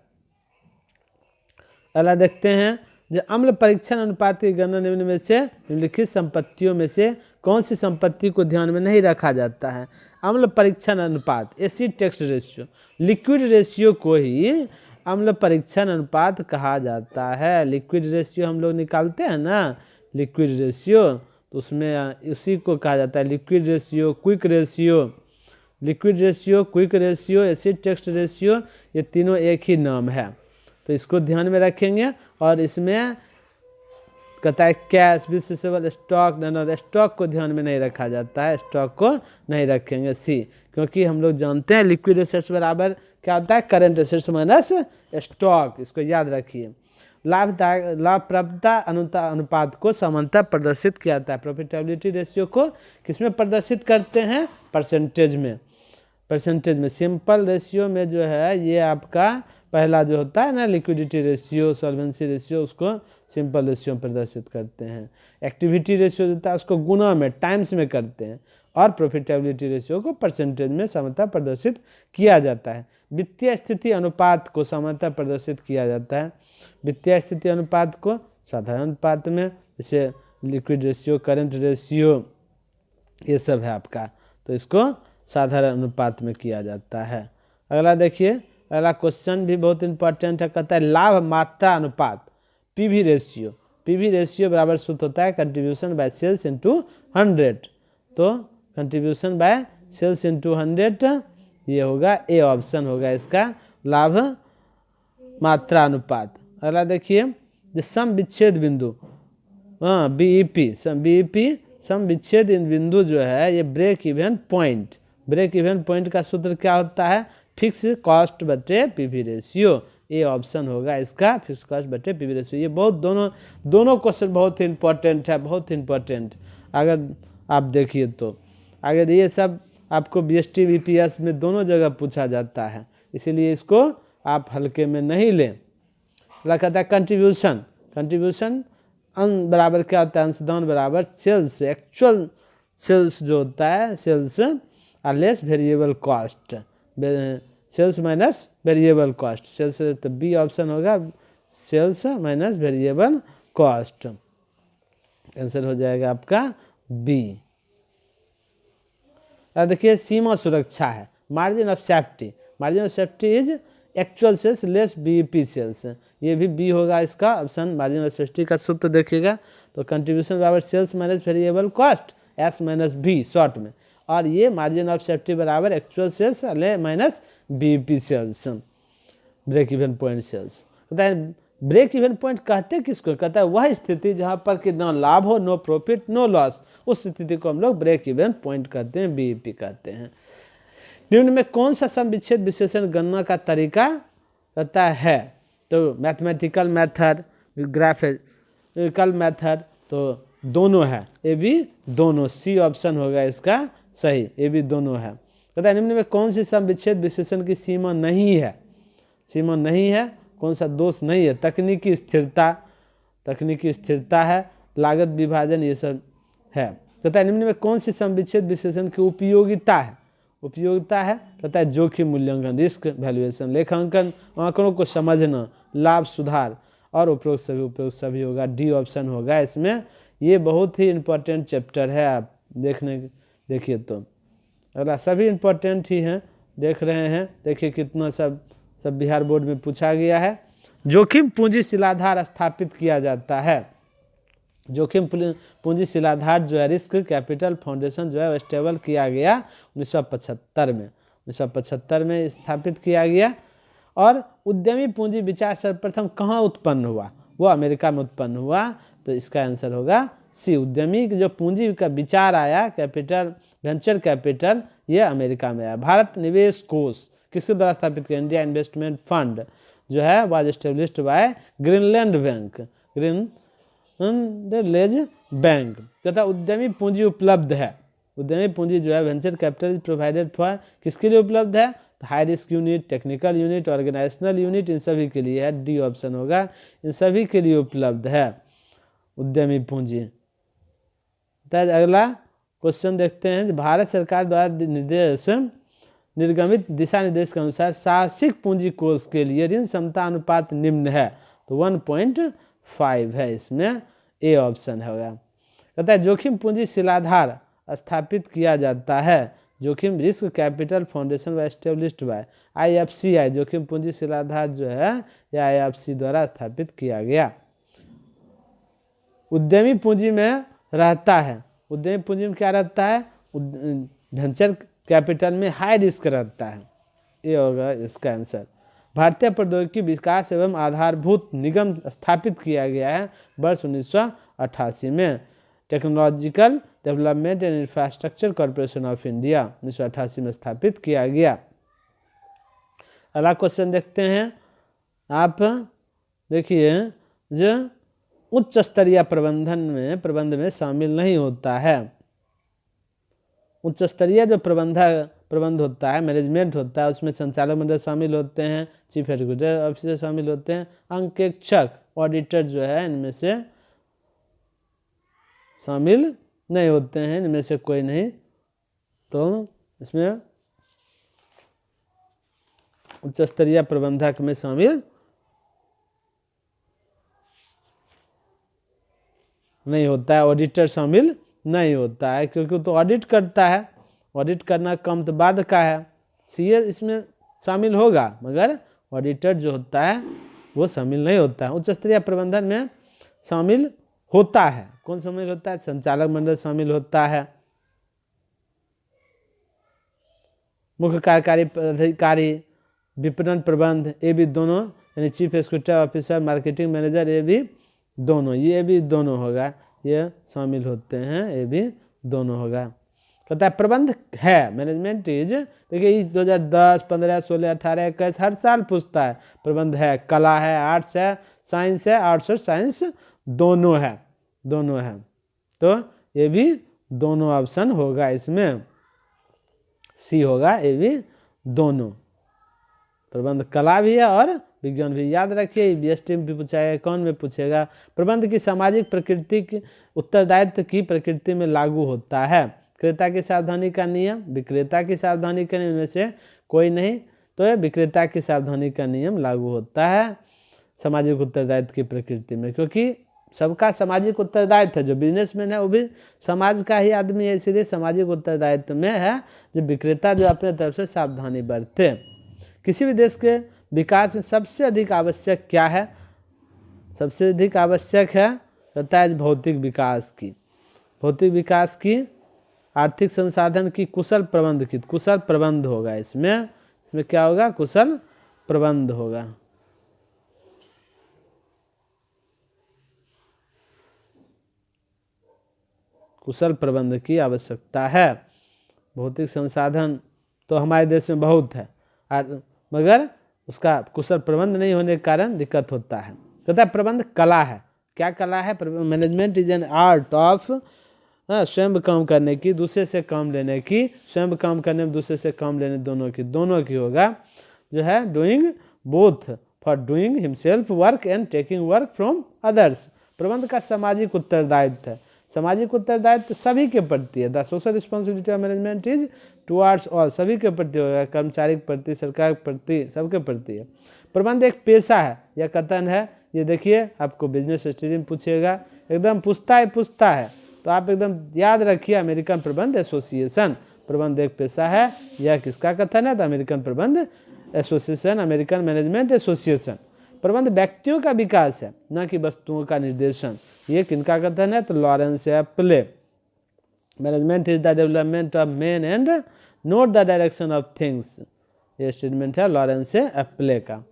अगला देखते हैं जो अम्ल परीक्षण अनुपात की गणना निम्न में से निम्नलिखित संपत्तियों में से कौन सी संपत्ति को ध्यान में नहीं रखा जाता है। अम्ल परीक्षण अनुपात, acid test ratio, liquid ratio को ही अम्ल परीक्षण अनुपात कहा जाता है। लिक्विड रेशियो हम लोग निकालते हैं ना, लिक्विड रेशियो, तो उसमें उसी को कहा जाता है liquid ratio, quick ratio, liquid ratio, quick ratio, acid test ratio, ये तीनों एक ही नाम है, तो इसको ध्यान में रखेंगे। और इसमें कहता है कैश, विशिष्ट स्टॉक, नन स्टॉक को ध्यान में नहीं रखा जाता है, स्टॉक को नहीं रखेंगे सी, क्योंकि हम लोग जानते हैं लिक्विड एसेट्स बराबर क्या होता है, करंट एसेट्स माइनस स्टॉक, इसको याद रखिए। लाभप्रदता अनुपात को समानता प्रदर्शित किया जाता है। प्रॉफिटेबिलिटी रेशियो को किसमें प्रदर्शित करते हैं, परसेंटेज में, परसेंटेज में। सिंपल रेशियो में जो है ये आपका पहला जो होता है ना लिक्विडिटी रेशियो, सॉल्वेंसी रेशियो, उसको सिंपल रेशियो में प्रदर्शित करते हैं। एक्टिविटी रेशियो होता है उसको गुना में, टाइम्स में करते हैं, और प्रॉफिटेबिलिटी रेशियो को परसेंटेज में समानता प्रदर्शित किया जाता है। वित्तीय स्थिति अनुपात को समानता प्रदर्शित किया जाता है। वित्तीय स्थिति अनुपात को साधारण अनुपात में, जैसे लिक्विड रेशियो, करंट रेशियो, ये सब है आपका, तो इसको साधारण अनुपात में किया जाता है। अगला देखिए, अगला क्वेश्चन भी बहुत इंपॉर्टेंट है, कहता है लाभ मात्रा अनुपात, पीवी रेशियो। पीवी रेशियो बराबर सूत्र होता है कंट्रीब्यूशन बाय सेल्स इनटू 100, तो कंट्रीब्यूशन बाय सेल्स इनटू 100 ये होगा, ए ऑप्शन होगा इसका लाभ मात्रा अनुपात। अगला देखिए जो सम विच्छेद बिंदु, हाँ बीईपी, सम विच्छेद बिंदु जो है ये break even point, break even point का सूत्र क्या होता है, फिक्स कॉस्ट बटे पीवी रेशियो, ए ऑप्शन होगा इसका, फिक्स कॉस्ट बटे पीवी रेशियो। ये बहुत दोनों क्वेश्चन बहुत ही इंपॉर्टेंट है, बहुत इंपॉर्टेंट। अगर आप देखिए तो अगर ये सब आपको बीएसटी बीपीएस में दोनों जगह पूछा जाता है, इसीलिए इसको आप हल्के में नहीं लें। कहता है कंट्रीब्यूशन, कंट्रीब्यूशन बराबर क्या होता है, अंशदान बराबर सेल्स, एक्चुअल सेल्स जो होता है, sales less variable cost, sales minus variable cost, sales, तो बी ऑप्शन होगा sales minus variable cost, answer हो जाएगा आपका बी। अब देखिए सीमा सुरक्षा है, margin of safety, margin of safety is actual sales less BEP sales, ये भी बी होगा इसका ऑप्शन। मार्जिन ऑफ सेफ्टी का सूत्र देखिएगा तो कंट्रीब्यूशन बराबर sales minus variable cost, S minus B short में, और ये मार्जिन ऑफ सेफ्टी बराबर actual sales minus BEP sales, break even point sales. कहता है ब्रेक इवन पॉइंट कहते किसको, कहता है वह स्थिति जहाँ पर कि ना लाभ हो, नो प्रॉफिट नो लॉस, उस स्थिति को हम लोग ब्रेक इवन पॉइंट कहते हैं, बीईपी कहते हैं। निम्न में कौन सा सम विच्छेद विश्लेषण गणना का तरीका कहता है तो मैथमेटिकल मेथड, ग्राफिकल मेथड, तो दोनों है, ए बी दोनों, सी ऑप्शन होगा इसका सही, ए बी दोनों है। कहता है निम्न में कौन सी सम विच्छेद विश्लेषण की सीमा नहीं है, सीमा नहीं है, कौन सा दोष नहीं है, तकनीकी स्थिरता, तकनीकी स्थिरता है, लागत विभाजन, ये सब है। कहता है निम्न में कौन सी सम विच्छेद विश्लेषण की उपयोगिता है, उपयोगिता है, कहता है जोखिम मूल्यांकन, रिस्क वैल्यूएशन, लेखांकन, आंकड़ों को समझना, लाभ सुधार, और उपरोक्त सभी होगा, डी ऑप्शन होगा इसमें। ये बहुत ही इम्पोर्टेंट चैप्टर है, आप देखिए तो अगला सभी इम्पोर्टेंट ही हैं, देख रहे हैं, देखिए कितना सब बिहार बोर्ड में पूछा गया है। जोखिम पूंजी शिलाधार स्थापित किया जाता है, जोखिम पूंजी शिलाधार जो है रिस्क कैपिटल फाउंडेशन जो है स्टेबल किया गया 1975 में, 1975 में स्थापित किया गया। और उद्यमी पूंजी विचार सर्वप्रथम कहाँ उत्पन्न हुआ, वो अमेरिका में उत्पन्न हुआ, तो इसका आंसर होगा सी, उद्यमी जो पूंजी का विचार आया कैपिटल, वेंचर कैपिटल, ये अमेरिका में आया। भारत निवेश कोष किसके द्वारा स्थापित किया, इंडिया इन्वेस्टमेंट फंड जो है was established by Greenland bank, Greenland bank. तथा उद्यमी पूंजी उपलब्ध है, उद्यमी पूंजी जो है वेंचर कैपिटल प्रोवाइडेड फॉर, किसके लिए उपलब्ध है, high risk unit, technical unit, organisational unit, इन सभी के लिए है, डी ऑप्शन होगा, इन सभी के लिए उपलब्ध है उद्यमी पूंजी। तो अगला क्वेश्चन देखते हैं, भारत सरकार द्वारा निर्गमित दिशा निर्देश के अनुसार साहसिक पूंजी कोष के लिए ऋण क्षमता अनुपात निम्न है, तो 1.5 है, इसमें ए ऑप्शन होगा। कहता है जोखिम पूंजी शिलाधार स्थापित किया जाता है, जोखिम रिस्क कैपिटल फाउंडेशन व एस्टेब्लिश्ड बाय IFCI, जोखिम पूंजी शिलाधार जो है यह IFC द्वारा स्थापित किया गया। उद्यमी पूंजी में रहता है, उद्यमी पूंजी में क्या रहता है, वेंचर कैपिटल में हाई रिस्क रहता है, ये होगा इसका आंसर। भारतीय प्रौद्योगिकी विकास एवं आधारभूत निगम स्थापित किया गया है वर्ष 1988 में, technological development and infrastructure corporation of India 1988 में स्थापित किया गया। अगला क्वेश्चन देखते हैं, आप देखिए जो उच्च स्तरीय प्रबंध में शामिल नहीं होता है, उच्च स्तरीय जो प्रबंध होता है, मैनेजमेंट होता है, उसमें संचालक मंडल शामिल होते हैं, चीफ एग्जीक्यूटिव ऑफिसर शामिल होते हैं, अंकेक्षक, ऑडिटर जो है इनमें से शामिल नहीं होते हैं, इनमें से कोई नहीं, तो इसमें उच्च स्तरीय प्रबंधक में शामिल नहीं होता है, ऑडिटर शामिल नहीं होता है, क्योंकि वो तो ऑडिट करता है, ऑडिट करना कम तो बाद का है, सीए इसमें शामिल होगा मगर ऑडिटर जो होता है वो शामिल नहीं होता है। उच्च स्तरीय प्रबंधन में शामिल होता है, कौन शामिल होता है, संचालक मंडल शामिल होता है, मुख्य कार्यकारी अधिकारी, विपणन प्रबंध, ये भी दोनों, यानी chief executive officer, marketing manager, ये भी दोनों, ये भी दोनों होगा, ये शामिल होते हैं, ये भी दोनों होगा। कहता है प्रबंध है, मैनेजमेंट इज, देखिए 2010, 15, 16, 18, 21 हर साल पूछता है, प्रबंध है, कला है, आर्ट्स है, साइंस है, आर्ट्स और साइंस दोनों है, दोनों है, तो ये भी दोनों ऑप्शन होगा, इसमें सी होगा, ये भी दोनों, प्रबंध कला भी है और विज्ञान भी। याद रखिए बीएसटी में भी पूछाएगा, कौन में पूछेगा, प्रबंध की सामाजिक प्रकृति की उत्तरदायित्व की प्रकृति में लागू होता है, क्रेता की सावधानी का नियम, विक्रेता की सावधानी का नियम में से कोई नहीं, तो ये विक्रेता की सावधानी का नियम लागू होता है सामाजिक उत्तरदायित्व की प्रकृति में, क्योंकि सबका सामाजिक उत्तरदायित्व है, जो बिजनेसमैन है वो भी समाज का ही आदमी है, इसलिए सामाजिक उत्तरदायित्व में है जो विक्रेता जो अपने तरफ से सावधानी बरते। किसी भी देश के विकास में सबसे अधिक आवश्यक क्या है, सबसे अधिक आवश्यक है, कहता है भौतिक विकास की, भौतिक विकास की, आर्थिक संसाधन की कुशल प्रबंध की, कुशल प्रबंध होगा इसमें क्या होगा, कुशल प्रबंध होगा। कुशल प्रबंध की आवश्यकता है। भौतिक संसाधन तो हमारे देश में बहुत है, मगर उसका कुशल प्रबंध नहीं होने के कारण दिक्कत होता है। कहता है प्रबंध कला है। क्या कला है? Management is an art of स्वयं काम करने की, दूसरे से काम लेने की, स्वयं काम करने में दूसरे से काम लेने, दोनों की होगा जो है doing both, for doing himself work and taking work from others. प्रबंध का सामाजिक उत्तरदायित्व है। सामाजिक उत्तरदायित्व सभी के प्रति है। The social responsibility of management is towards all, सभी के प्रति होगा, कर्मचारी के प्रति, सरकार के प्रति, सबके प्रति है। प्रबंध एक पेशा है या कथन है। ये देखिए आपको बिजनेस स्टडी में पूछेगा, एकदम पूछता है, तो आप एकदम याद रखिए अमेरिकन प्रबंध एसोसिएशन। प्रबंध एक पेशा है, यह किसका कथन है? तो अमेरिकन प्रबंध एसोसिएशन, अमेरिकन मैनेजमेंट एसोसिएशन। प्रबंध व्यक्तियों का विकास है, न कि वस्तुओं का निर्देशन। ये किनका कथन है? तो Lawrence एप्ले। Management is the development of man and not the direction of things. ये स्टेटमेंट है लॉरेंस एप्ले का।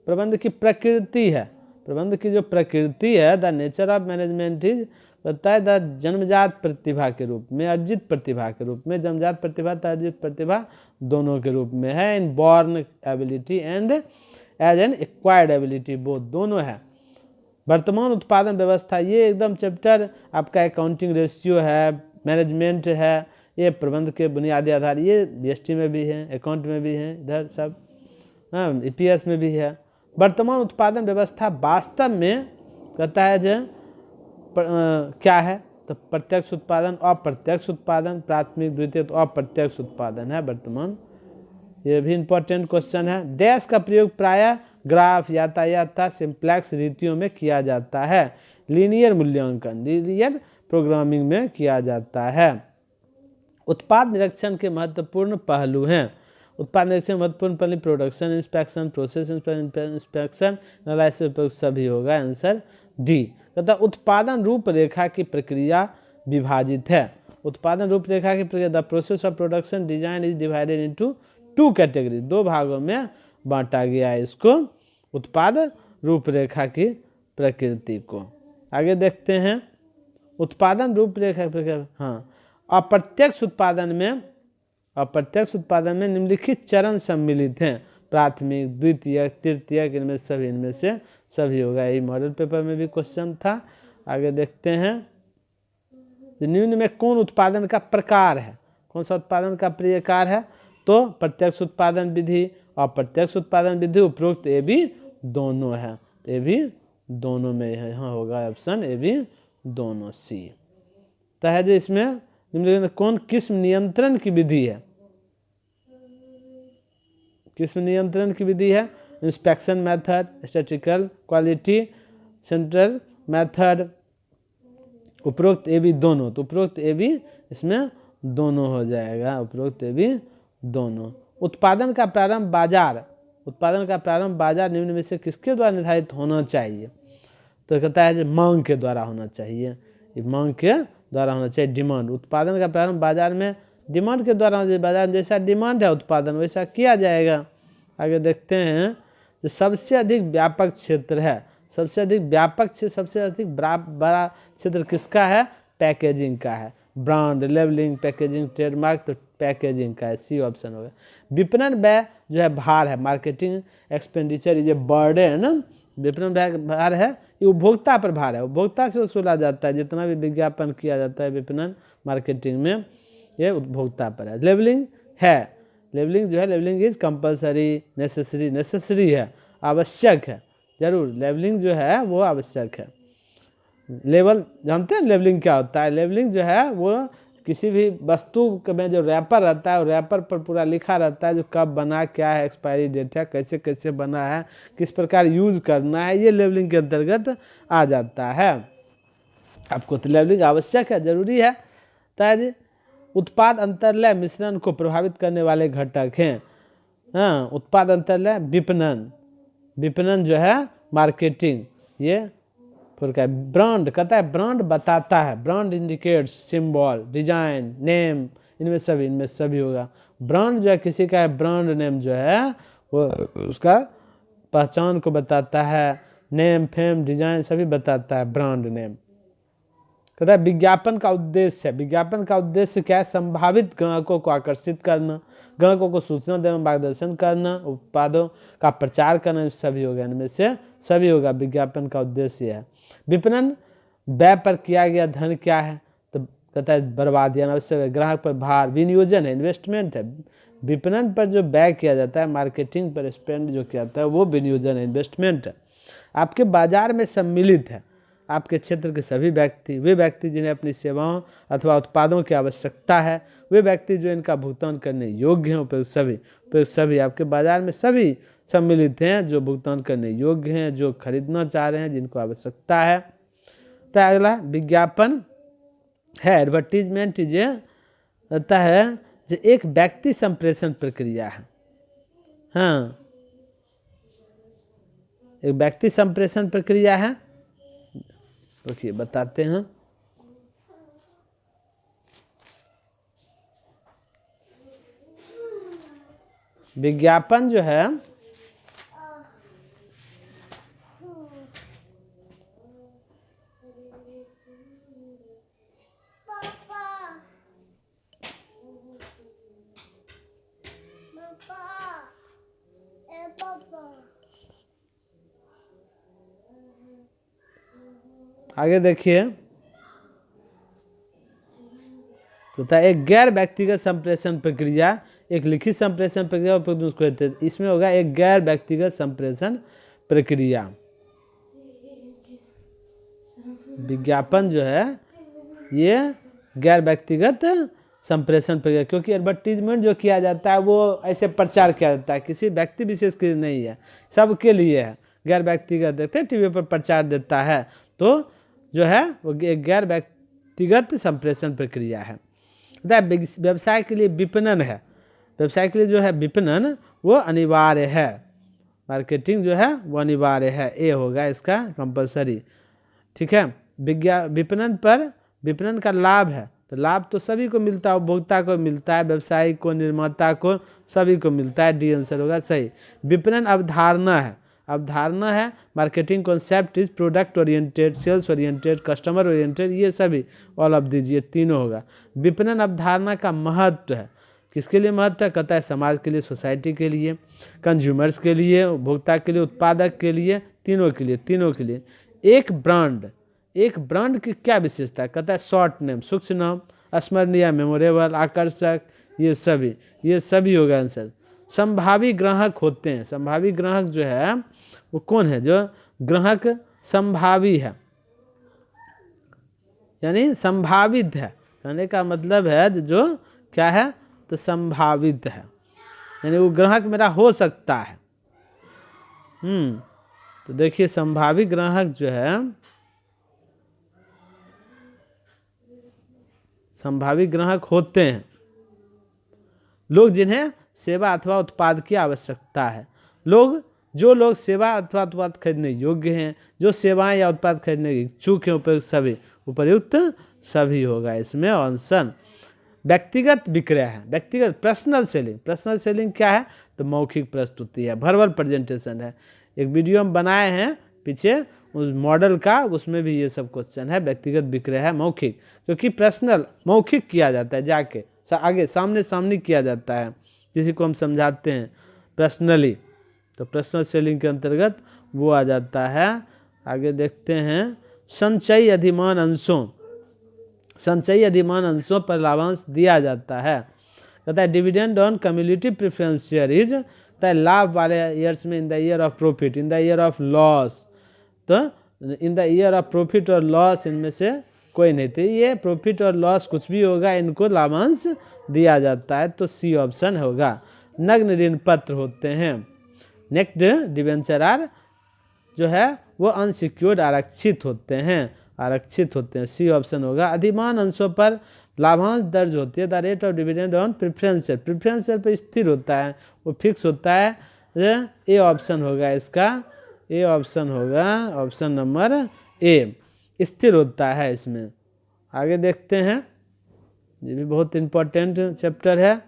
प्रबंध की प्रकृति है। प्रबंध की जो प्रकृति है, the nature of management is, बताया द जन्मजात प्रतिभा के रूप में, अर्जित प्रतिभा के रूप में। जन्मजात प्रतिभा तो अर्जित प्रतिभा दोनों के रूप में है। Inborn ability and as an acquired ability, both, दोनों है। वर्तमान उत्पादन व्यवस्था, ये एकदम चैप्टर आपका अकाउंटिंग रेशियो है, मैनेजमेंट है, ये प्रबंध के बुनियादी आधार, ये बीएसटी में भी है, अकाउंट में भी है, इधर सब, हाँ, ईपीएस में भी है। वर्तमान उत्पादन व्यवस्था वास्तव में कहता है जो क्या है? तो प्रत्यक्ष उत्पादन, अप्रत्यक्ष उत्पादन, प्राथमिक, द्वितीय, तो अप्रत्यक्ष उत्पादन है वर्तमान। ये भी इंपॉर्टेंट क्वेश्चन है। डैश का प्रयोग प्रायः ग्राफ, यातायात तथा सिंप्लेक्स रीतियों में किया जाता है। लीनियर मूल्यांकन, लीनियर प्रोग्रामिंग में किया जाता है। उत्पाद निरीक्षण के महत्वपूर्ण पहलू हैं। उत्पाद निरीक्षण महत्वपूर्ण पहलू production inspection, process inspection, analysis, सभी होगा आंसर डी। तथा उत्पादन रूपरेखा की प्रक्रिया विभाजित है। उत्पादन रूपरेखा की प्रक्रिया, the process of production design is divided into two category, दो भागों में बांटा गया है इसको, उत्पाद रूपरेखा की प्रकृति को। आगे देखते हैं उत्पादन रूपरेखा प्रक्रिया। हाँ, अप्रत्यक्ष उत्पादन में निम्नलिखित चरण सम्मिलित हैं। प्राथमिक, द्वितीय, तृतीय, इनमें से सभी होगा। यही मॉडल पेपर में भी क्वेश्चन था। आगे देखते हैं निम्न में कौन उत्पादन का प्रकार है? कौन सा उत्पादन का प्रकार है? तो प्रत्यक्ष उत्पादन विधि, अप्रत्यक्ष उत्पादन विधि, उपरोक्त ए भी दोनों है। ए भी दोनों में है, यहाँ होगा ऑप्शन ए भी दोनों, सी। तो है जो इसमें निम्नलिखित में कौन किस्म नियंत्रण की विधि है? किस्म नियंत्रण की विधि है inspection method, statistical quality central method, उपरोक्त ए भी दोनों। तो उपरोक्त ए भी इसमें दोनों हो जाएगा, उपरोक्त ए भी दोनों। उत्पादन का प्रारंभ बाजार निम्न में से किसके द्वारा निर्धारित होना चाहिए? तो कहता है मांग के द्वारा होना चाहिए। ये मांग के द्वारा होना चाहिए, डिमांड। उत्पादन का प्रारंभ बाजार में डिमांड के द्वारा, बाजार में जैसा डिमांड है उत्पादन वैसा किया जाएगा। आगे देखते हैं जो सबसे अधिक व्यापक क्षेत्र है, सबसे अधिक बड़ा क्षेत्र किसका है? पैकेजिंग का है। ब्रांड, लेबलिंग, पैकेजिंग, ट्रेडमार्क, तो पैकेजिंग का है, सी ऑप्शन होगा। विपणन व्यय जो है भार है, marketing expenditure is a burden. विपणन भार है, ये उपभोक्ता पर भार है, उपभोक्ता से वसूला जाता है। जितना भी विज्ञापन किया जाता है विपणन मार्केटिंग में, ये उपभोक्ता पर है। लेबलिंग है, लेबलिंग जो है, लेबलिंग इज कंपलसरी, नेसेसरी है, आवश्यक है, जरूर। लेबलिंग जो है वो आवश्यक है। लेबल जानते हैं लेबलिंग क्या होता है? लेबलिंग जो है वो किसी भी वस्तु में जो रैपर रहता है, रैपर पर पूरा लिखा रहता है जो कब बना, क्या है एक्सपायरी डेट है, कैसे कैसे बना है, किस प्रकार यूज करना है, ये लेबलिंग के अंतर्गत आ जाता है। आपको तो लेबलिंग आवश्यक है, जरूरी है। तो उत्पाद अंतर्लय मिश्रण को प्रभावित करने वाले घटक हैं। हाँ, उत्पाद अंतर्लय, विपणन जो है मार्केटिंग, ये फिर क्या? ब्रांड कहता है, ब्रांड बताता है, brand indicates, symbol, design, name, इनमें सभी होगा। ब्रांड जो है किसी का है, ब्रांड नेम जो है वो उसका पहचान को बताता है। नेम, फेम, डिजाइन सभी बताता है ब्रांड नेम। कहता है विज्ञापन का उद्देश्य क्या है? संभावित ग्राहकों को आकर्षित करना, ग्राहकों को सूचना देना, मार्गदर्शन करना, उत्पादों का प्रचार करना, सभी होगा। इनमें से सभी होगा। विज्ञापन का उद्देश्य है। विपणन व्यय पर किया गया धन क्या है? तो कहता है बर्बादी, अनावश्यक है, ग्राहक पर भार, विनियोजन है, इन्वेस्टमेंट है। विपणन पर जो व्यय किया जाता है, मार्केटिंग पर स्पेंड जो किया जाता है, वो विनियोजन है, इन्वेस्टमेंट है। आपके बाजार में सम्मिलित है आपके क्षेत्र के सभी व्यक्ति, वे व्यक्ति जिन्हें अपनी सेवाओं अथवा उत्पादों की आवश्यकता है, वे व्यक्ति जो इनका भुगतान करने योग्य हैं। उपयुक्त सभी आपके बाजार में सभी सम्मिलित हैं जो भुगतान करने योग्य हैं, जो खरीदना चाह रहे हैं, जिनको आवश्यकता है। तो अगला विज्ञापन है, एडवर्टीजमेंट जे होता है जो एक व्यक्ति संप्रेषण प्रक्रिया है। हाँ, एक व्यक्ति संप्रेषण प्रक्रिया है। देखिए बताते हैं। विज्ञापन जो है आगे देखिए, तो एक गैर व्यक्तिगत संप्रेषण प्रक्रिया, एक लिखित संप्रेषण प्रक्रिया, उसको इसमें होगा एक गैर व्यक्तिगत संप्रेषण प्रक्रिया। विज्ञापन जो है ये गैर व्यक्तिगत संप्रेषण प्रक्रिया, क्योंकि एडवर्टीजमेंट जो किया जाता है वो ऐसे प्रचार किया जाता है, किसी व्यक्ति विशेष के लिए नहीं है, सबके लिए है। गैर व्यक्तिगत देखते हैं टीवी पर प्रचार देता है, तो जो है वो एक गैर व्यक्तिगत संप्रेषण प्रक्रिया है। व्यवसाय के लिए विपणन है, व्यवसाय के लिए जो है विपणन वो अनिवार्य है, मार्केटिंग जो है वो अनिवार्य है, ए होगा इसका कंपलसरी। ठीक है। विपणन पर विपणन का लाभ है, तो लाभ तो सभी को मिलता है, उपभोक्ता को मिलता है, व्यवसायी को, निर्माता को, सभी को मिलता है। डी आंसर होगा सही। विपणन अवधारणा है, अवधारणा है marketing concept is product oriented, sales oriented, customer oriented, ये सभी ऑल ऑफ दीजिए, तीनों होगा। विपणन अवधारणा का महत्व है, किसके लिए महत्व है? कहता है समाज के लिए, सोसाइटी के लिए, कंज्यूमर्स के लिए, उपभोक्ता के लिए, उत्पादक के लिए, तीनों के लिए, तीनों के लिए। एक ब्रांड की क्या विशेषता है? कहता है शॉर्ट नेम, सूक्ष्म नाम, स्मरणीय, मेमोरेबल, आकर्षक, ये सभी होगा आंसर। संभावी ग्राहक होते हैं, संभावी ग्राहक जो है वो कौन है? जो ग्राहक संभावी है, यानी संभावित है, कहने का मतलब है जो क्या है? तो संभावित है, यानी वो ग्राहक मेरा हो सकता है। तो देखिए संभावित ग्राहक जो है, संभावित ग्राहक होते हैं लोग जिन्हें सेवा अथवा उत्पाद की आवश्यकता है। जो लोग सेवा अथवा उत्पाद खरीदने योग्य हैं, जो सेवाएं या उत्पाद खरीदने के इच्छुक हैं, उपयुक्त सभी होगा इसमें आंसर। व्यक्तिगत विक्रय है, व्यक्तिगत पर्सनल सेलिंग क्या है? तो मौखिक प्रस्तुति है, वर्बल प्रेजेंटेशन है। एक वीडियो हम बनाए हैं पीछे उस मॉडल का, उसमें भी ये सब क्वेश्चन है। व्यक्तिगत विक्रय है मौखिक, क्योंकि पर्सनल मौखिक किया जाता है, जाके आगे सामने किया जाता है, किसी को हम समझाते हैं पर्सनली, तो पर्सनल सेलिंग के अंतर्गत वो आ जाता है। आगे देखते हैं। संचयी अधिमान अंशों पर लाभांश दिया जाता है। कहता है dividend on cumulative preference share is, कहता है लाभ वाले ईयर्स में in the year of profit, in the year of loss, तो in the year of profit और लॉस इनमें से कोई नहीं थे। ये प्रॉफिट और लॉस कुछ भी होगा, इनको लाभांश दिया जाता है, तो सी ऑप्शन होगा। नग्न ऋण पत्र होते हैं, नेक्स्ट डिवेंचर आर जो है वो अनसिक्योर्ड आरक्षित होते हैं, सी ऑप्शन होगा। अधिमान अंशों पर लाभांश दर्ज होती है, the rate of dividend on preference share पर स्थिर होता है, वो फिक्स होता है, ए ऑप्शन होगा इसका, ए ऑप्शन होगा, ऑप्शन नंबर ए, स्थिर होता है इसमें। आगे देखते हैं, ये भी बहुत इंपॉर्टेंट चैप्टर है।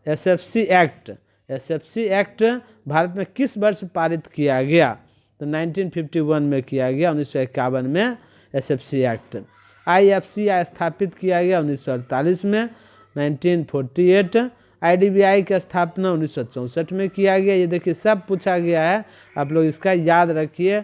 एसएफसी एक्ट भारत में किस वर्ष पारित किया गया? तो 1951 में किया गया, 1951 में एसएफसी एक्ट। आईएफसी स्थापित किया गया 1948 में, 1948। आईडीबीआई की स्थापना 1964 में किया गया। ये देखिए सब पूछा गया है, आप लोग इसका याद रखिए।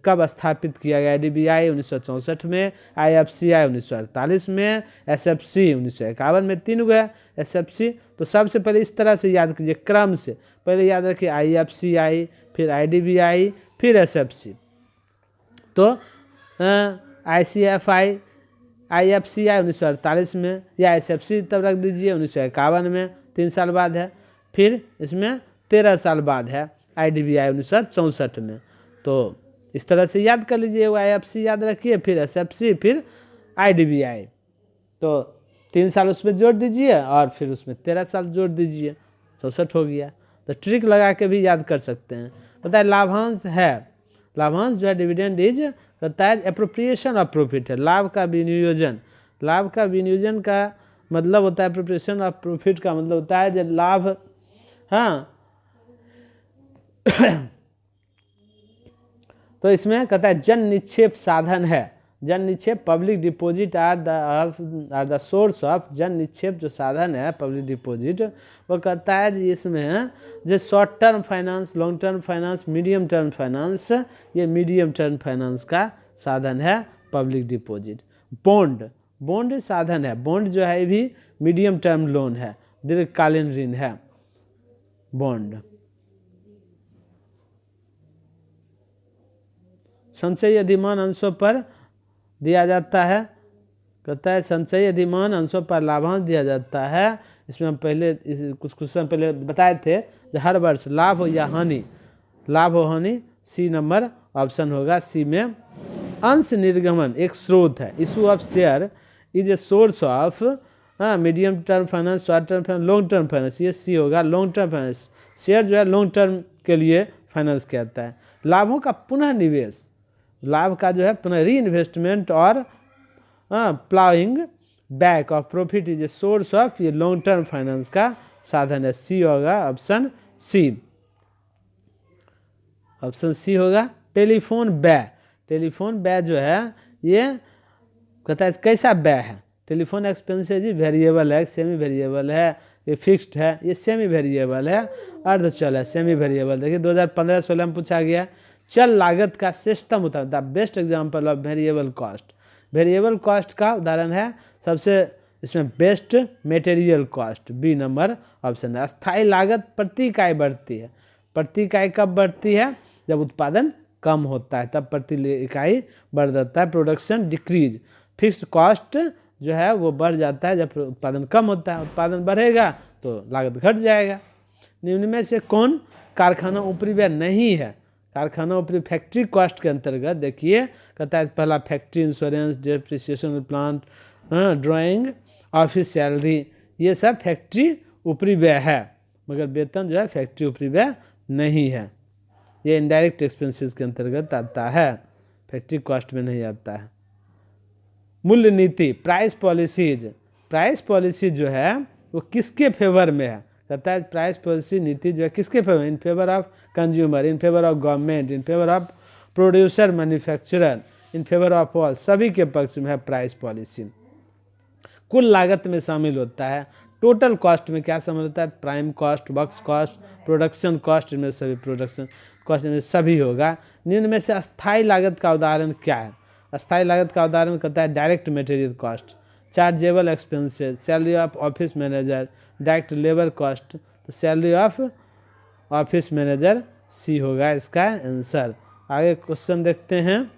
कब स्थापित किया गया? आईडीबीआई 1964 में, आईएफसीआई 1948 में, एसएफसी 1951 में। 3 हुआ एसएफसी। तो सबसे पहले इस तरह से याद कीजिए, क्रम से। पहले याद रखिए आईएफसीआई, फिर आईडीबीआई, फिर एसएफसी। तो आईसीएफआई, आईएफसीआई 1948 में, या एसएफसी तब रख दीजिए 1951 में, 3 साल बाद है। फिर इसमें 13 साल बाद है आईडीबीआई 1964 में। तो इस तरह से याद कर लीजिए, आईएफसी याद रखिए, फिर एसएफसी, फिर आईडीबीआई। तो 3 साल उसमें जोड़ दीजिए और फिर उसमें 13 साल जोड़ दीजिए, 64 हो गया। तो ट्रिक लगा के भी याद कर सकते हैं। बताए लाभांश है, लाभांश जो है डिविडेंड इज, कहता है एप्रोप्रिएशन ऑफ प्रॉफिट है, लाभ का विनियोजन। लाभ का विनियोजन का मतलब होता है, एप्रोप्रिएशन ऑफ प्रॉफिट का मतलब होता है जब लाभ, हाँ तो इसमें कहता है जन निक्षेप साधन है। जन निक्षेप, public deposit are the source of, जन निक्षेप जो साधन है पब्लिक डिपॉजिट, वो कहता है जी इसमें जो short term finance, long term finance, medium term finance, ये मीडियम टर्म फाइनेंस का साधन है पब्लिक डिपॉजिट। बॉन्ड, बॉन्ड साधन है, बॉन्ड जो है भी मीडियम टर्म लोन है, दीर्घकालीन ऋण है बॉन्ड। संचयी अधिमान अंशों पर दिया जाता है, कहता है संचयी अधिमान अंशों पर लाभांश दिया जाता है। इसमें हम पहले कुछ क्वेश्चन पहले बताए थे, हर वर्ष लाभ हो या हानि, लाभ हो हानि, सी नंबर ऑप्शन होगा, सी में। अंश निर्गमन एक स्रोत है, issue of share is a source of medium term finance, short term finance, long term finance, ये सी होगा लॉन्ग टर्म फाइनेंस। शेयर जो है लॉन्ग टर्म के लिए फाइनेंस किया जाता है। लाभों का पुनः निवेश, लाभ का जो है पुनः री इन्वेस्टमेंट और प्लाइंग back of profit is a source of, ये लॉन्ग टर्म फाइनेंस का साधन है, सी होगा ऑप्शन सी, ऑप्शन सी होगा। टेलीफोन व्यय, टेलीफोन व्यय जो है ये कहता है कैसा व्यय है? टेलीफोन एक्सपेंसेस जी वेरिएबल है, सेमी वेरिएबल है, ये फिक्स्ड है, ये सेमी वेरिएबल है, अर्धचल है, सेमी वेरिएबल। देखिए 2015-16 में पूछा गया। चल लागत का श्रेष्ठतम उदाहरण, the best example of variable cost. Variable cost का उदाहरण है सबसे इसमें best material cost, B number option है। अस्थायी लागत प्रति इकाई बढ़ती है, प्रति इकाई कब बढ़ती है? जब उत्पादन कम होता है तब प्रति इकाई बढ़ जाता है, प्रोडक्शन डिक्रीज। फिक्स्ड कॉस्ट जो है वो बढ़ जाता है जब उत्पादन कम होता है, उत्पादन बढ़ेगा तो लागत घट जाएगा। निम्न में से कौन कारखाना ऊपरी व्यय नहीं है? कारखाना ऊपरी फैक्ट्री कॉस्ट के अंतर्गत देखिए, कहता है पहला factory insurance, depreciation plant, drawing, office salary, ये सब फैक्ट्री ऊपरी व्यय है, मगर वेतन जो है फैक्ट्री ऊपरी व्यय नहीं है, ये इनडायरेक्ट एक्सपेंसेस के अंतर्गत आता है, फैक्ट्री कॉस्ट में नहीं आता है। मूल्य नीति, प्राइस पॉलिसीज, प्राइस पॉलिसी जो है वो किसके फेवर में है? कहता है प्राइस पॉलिसी नीति जो है किसके favour? In favour of consumer, in favour of government, in favour of producer manufacturer, in favour of all, सभी के पक्ष में है प्राइस पॉलिसी। कुल लागत में शामिल होता है। टोटल कॉस्ट में क्या शामिल होता है? Prime cost, works cost, production cost, इनमें सभी प्रोडक्शन कॉस्ट में सभी होगा। निम्न में से अस्थायी लागत का उदाहरण क्या है? अस्थायी लागत का उदाहरण कहता है direct material cost, chargeable expenses, salary of office manager, direct labour cost, तो सैलरी ऑफ ऑफिस मैनेजर सी होगा इसका आंसर। आगे क्वेश्चन देखते हैं।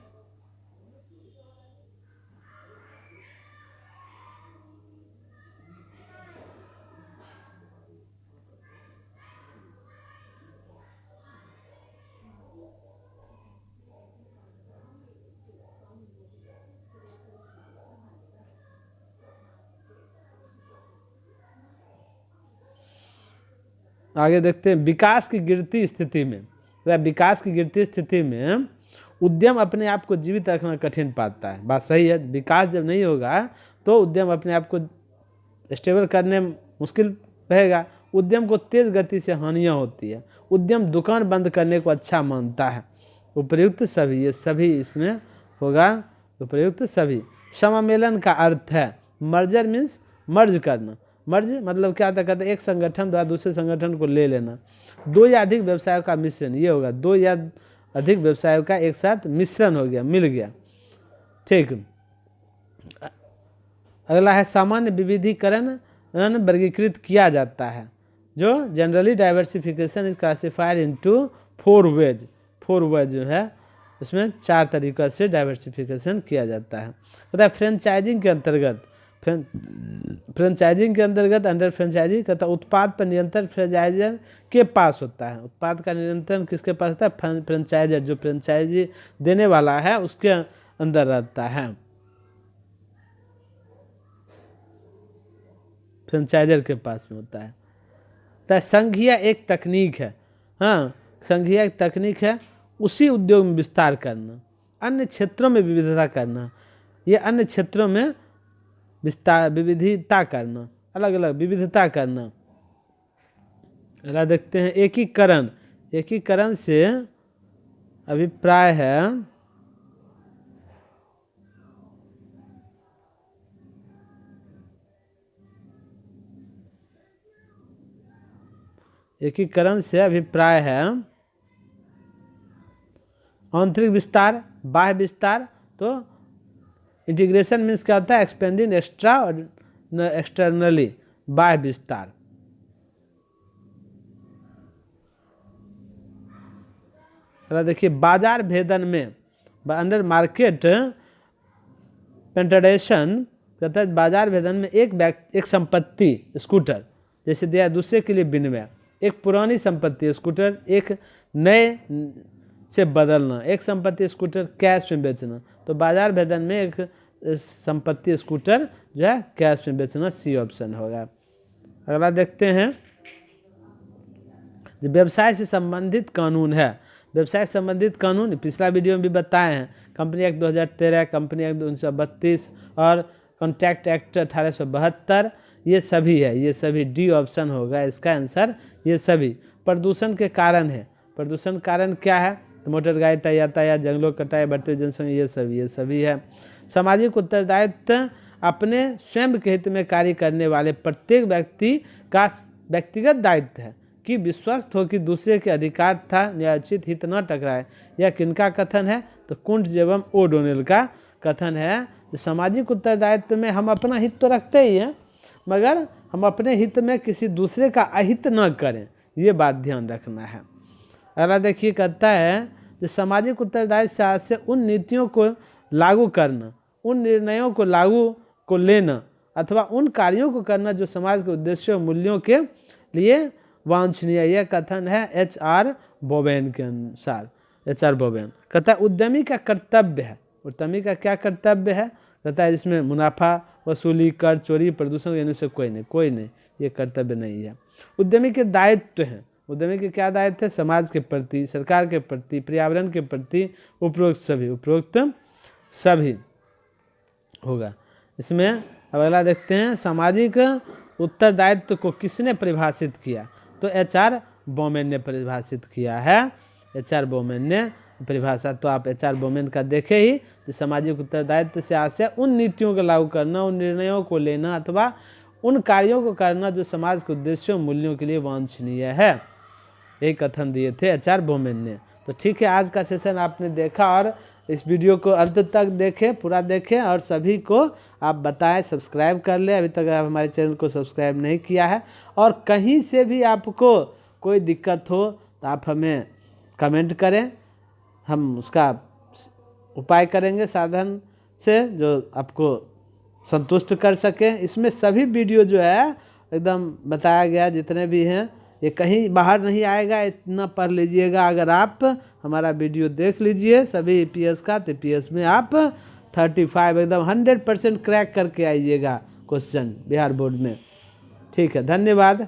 आगे देखते हैं विकास की गिरती स्थिति में, विकास की गिरती स्थिति में उद्यम अपने आप को जीवित रखना कठिन पाता है। बात सही है, विकास जब नहीं होगा तो उद्यम अपने आप को स्टेबल करने मुश्किल रहेगा। उद्यम को तेज गति से हानियाँ होती है, उद्यम दुकान बंद करने को अच्छा मानता है। उपयुक्त सभी, ये सभी इसमें होगा, उपयुक्त सभी। समामेलन का अर्थ है मर्जर मीन्स मर्ज करना, मर्ज मतलब क्या होता है, कहते हैं एक संगठन द्वारा दूसरे संगठन को ले लेना। दो या अधिक व्यवसायों का मिश्रण, ये होगा दो या अधिक व्यवसायों का एक साथ मिश्रण हो गया, मिल गया। ठीक, अगला है सामान्य विविधीकरण वर्गीकृत किया जाता है, जो generally diversification is classified into 4 ways. 4 ways जो है इसमें 4 तरीक़ों से डाइवर्सिफिकेशन किया जाता है। कहता है फ्रेंचाइजिंग के अंतर्गत, फ्रेंचाइजिंग के अंतर्गत अंडर फ्रेंचाइजिंग कहता है उत्पाद पर नियंत्रण फ्रेंचाइजर के पास होता है। उत्पाद का नियंत्रण किसके पास होता है? फ्रेंचाइजर, जो फ्रेंचाइजी देने वाला है उसके अंदर रहता है, फ्रेंचाइजर के पास में होता है। तो संघीय एक तकनीक है, हाँ संघीय एक तकनीक है उसी उद्योग में विस्तार करना, अन्य क्षेत्रों में विविधता करना, ये अन्य क्षेत्रों में विस्तार विविधता करना, अलग अलग विविधता करना। अगला देखते हैं एकीकरण। एकीकरण से अभिप्राय है एकीकरण से अभिप्राय है आंतरिक विस्तार, बाह्य विस्तार। तो इंटीग्रेशन मीन्स क्या होता है? एक्सपेंडिंग एक्स्ट्रा और एक्सटर्नली, बाह्य विस्तार। देखिए बाजार भेदन में अंडर मार्केट पेनिट्रेशन कहता है बाजार भेदन में एक संपत्ति स्कूटर जैसे दिया दूसरे के लिए विनिमय, एक पुरानी संपत्ति स्कूटर एक नए से बदलना, एक संपत्ति स्कूटर कैश में बेचना। तो बाजार भेदन में एक संपत्ति स्कूटर जो है कैश में बेचना, सी ऑप्शन होगा। अगला देखते हैं जो व्यवसाय से संबंधित कानून है। व्यवसाय से संबंधित कानून पिछला वीडियो में भी बताए हैं, कंपनी एक्ट 2013, कंपनी एक्ट 1932 और कॉन्ट्रैक्ट एक्ट 1872, ये सभी है, ये सभी डी ऑप्शन होगा इसका आंसर। ये सभी प्रदूषण के कारण है। प्रदूषण कारण क्या है? तो मोटर गाड़ी यातायात, जंगलों कटाई, बढ़ती जनसंख्या, ये सभी है। सामाजिक उत्तरदायित्व अपने स्वयं के हित में कार्य करने वाले प्रत्येक व्यक्ति का व्यक्तिगत दायित्व है कि विश्वस्त हो कि दूसरे के अधिकार तथा न्यायोचित हित न टकराए। यह किनका कथन है? तो कुंट्ज एवं ओडोनिल का कथन है। सामाजिक उत्तरदायित्व में हम अपना हित तो रखते ही हैं, मगर हम अपने हित में किसी दूसरे का अहित न करें, ये बात ध्यान रखना है। अगला देखिए कहता है कि सामाजिक उत्तरदायित्व से उन नीतियों को लागू करना, उन निर्णयों को लागू लेना अथवा उन कार्यों को करना जो समाज के उद्देश्यों और मूल्यों के लिए वांछनीय। यह कथन है HR बोवेन के अनुसार। HR बोवेन कहता है उद्यमी का कर्तव्य है। उद्यमी का क्या कर्तव्य है? कहता है इसमें मुनाफा वसूली, कर चोरी, प्रदूषण इनमें से कोई नहीं, ये कर्तव्य नहीं है। उद्यमी के दायित्व हैं। उद्यमी के क्या दायित्व है? समाज के प्रति, सरकार के प्रति, पर्यावरण के प्रति, उपरोक्त सभी होगा इसमें। अब अगला देखते हैं सामाजिक उत्तरदायित्व को किसने परिभाषित किया? तो HR बोवेन ने परिभाषित किया है। HR बोवेन ने परिभाषा, तो आप HR बोवेन का देखे ही। सामाजिक उत्तरदायित्व से आशय उन नीतियों को लागू करना, उन निर्णयों को लेना अथवा उन कार्यों को करना जो समाज के उद्देश्यों मूल्यों के लिए वांछनीय है। यही कथन दिए थे HR बोवेन ने। तो ठीक है, आज का सेशन आपने देखा और इस वीडियो को अंत तक देखें, पूरा देखें और सभी को आप बताएं सब्सक्राइब कर ले। अभी तक आप हमारे चैनल को सब्सक्राइब नहीं किया है और कहीं से भी आपको कोई दिक्कत हो तो आप हमें कमेंट करें, हम उसका उपाय करेंगे साधन से जो आपको संतुष्ट कर सकें। इसमें सभी वीडियो जो है एकदम बताया गया, जितने भी हैं ये कहीं बाहर नहीं आएगा, इतना पढ़ लीजिएगा। अगर आप हमारा वीडियो देख लीजिए सभी EPS का, तो EPS में आप 35 एकदम 100% क्रैक करके आइएगा क्वेश्चन बिहार बोर्ड में। ठीक है, धन्यवाद।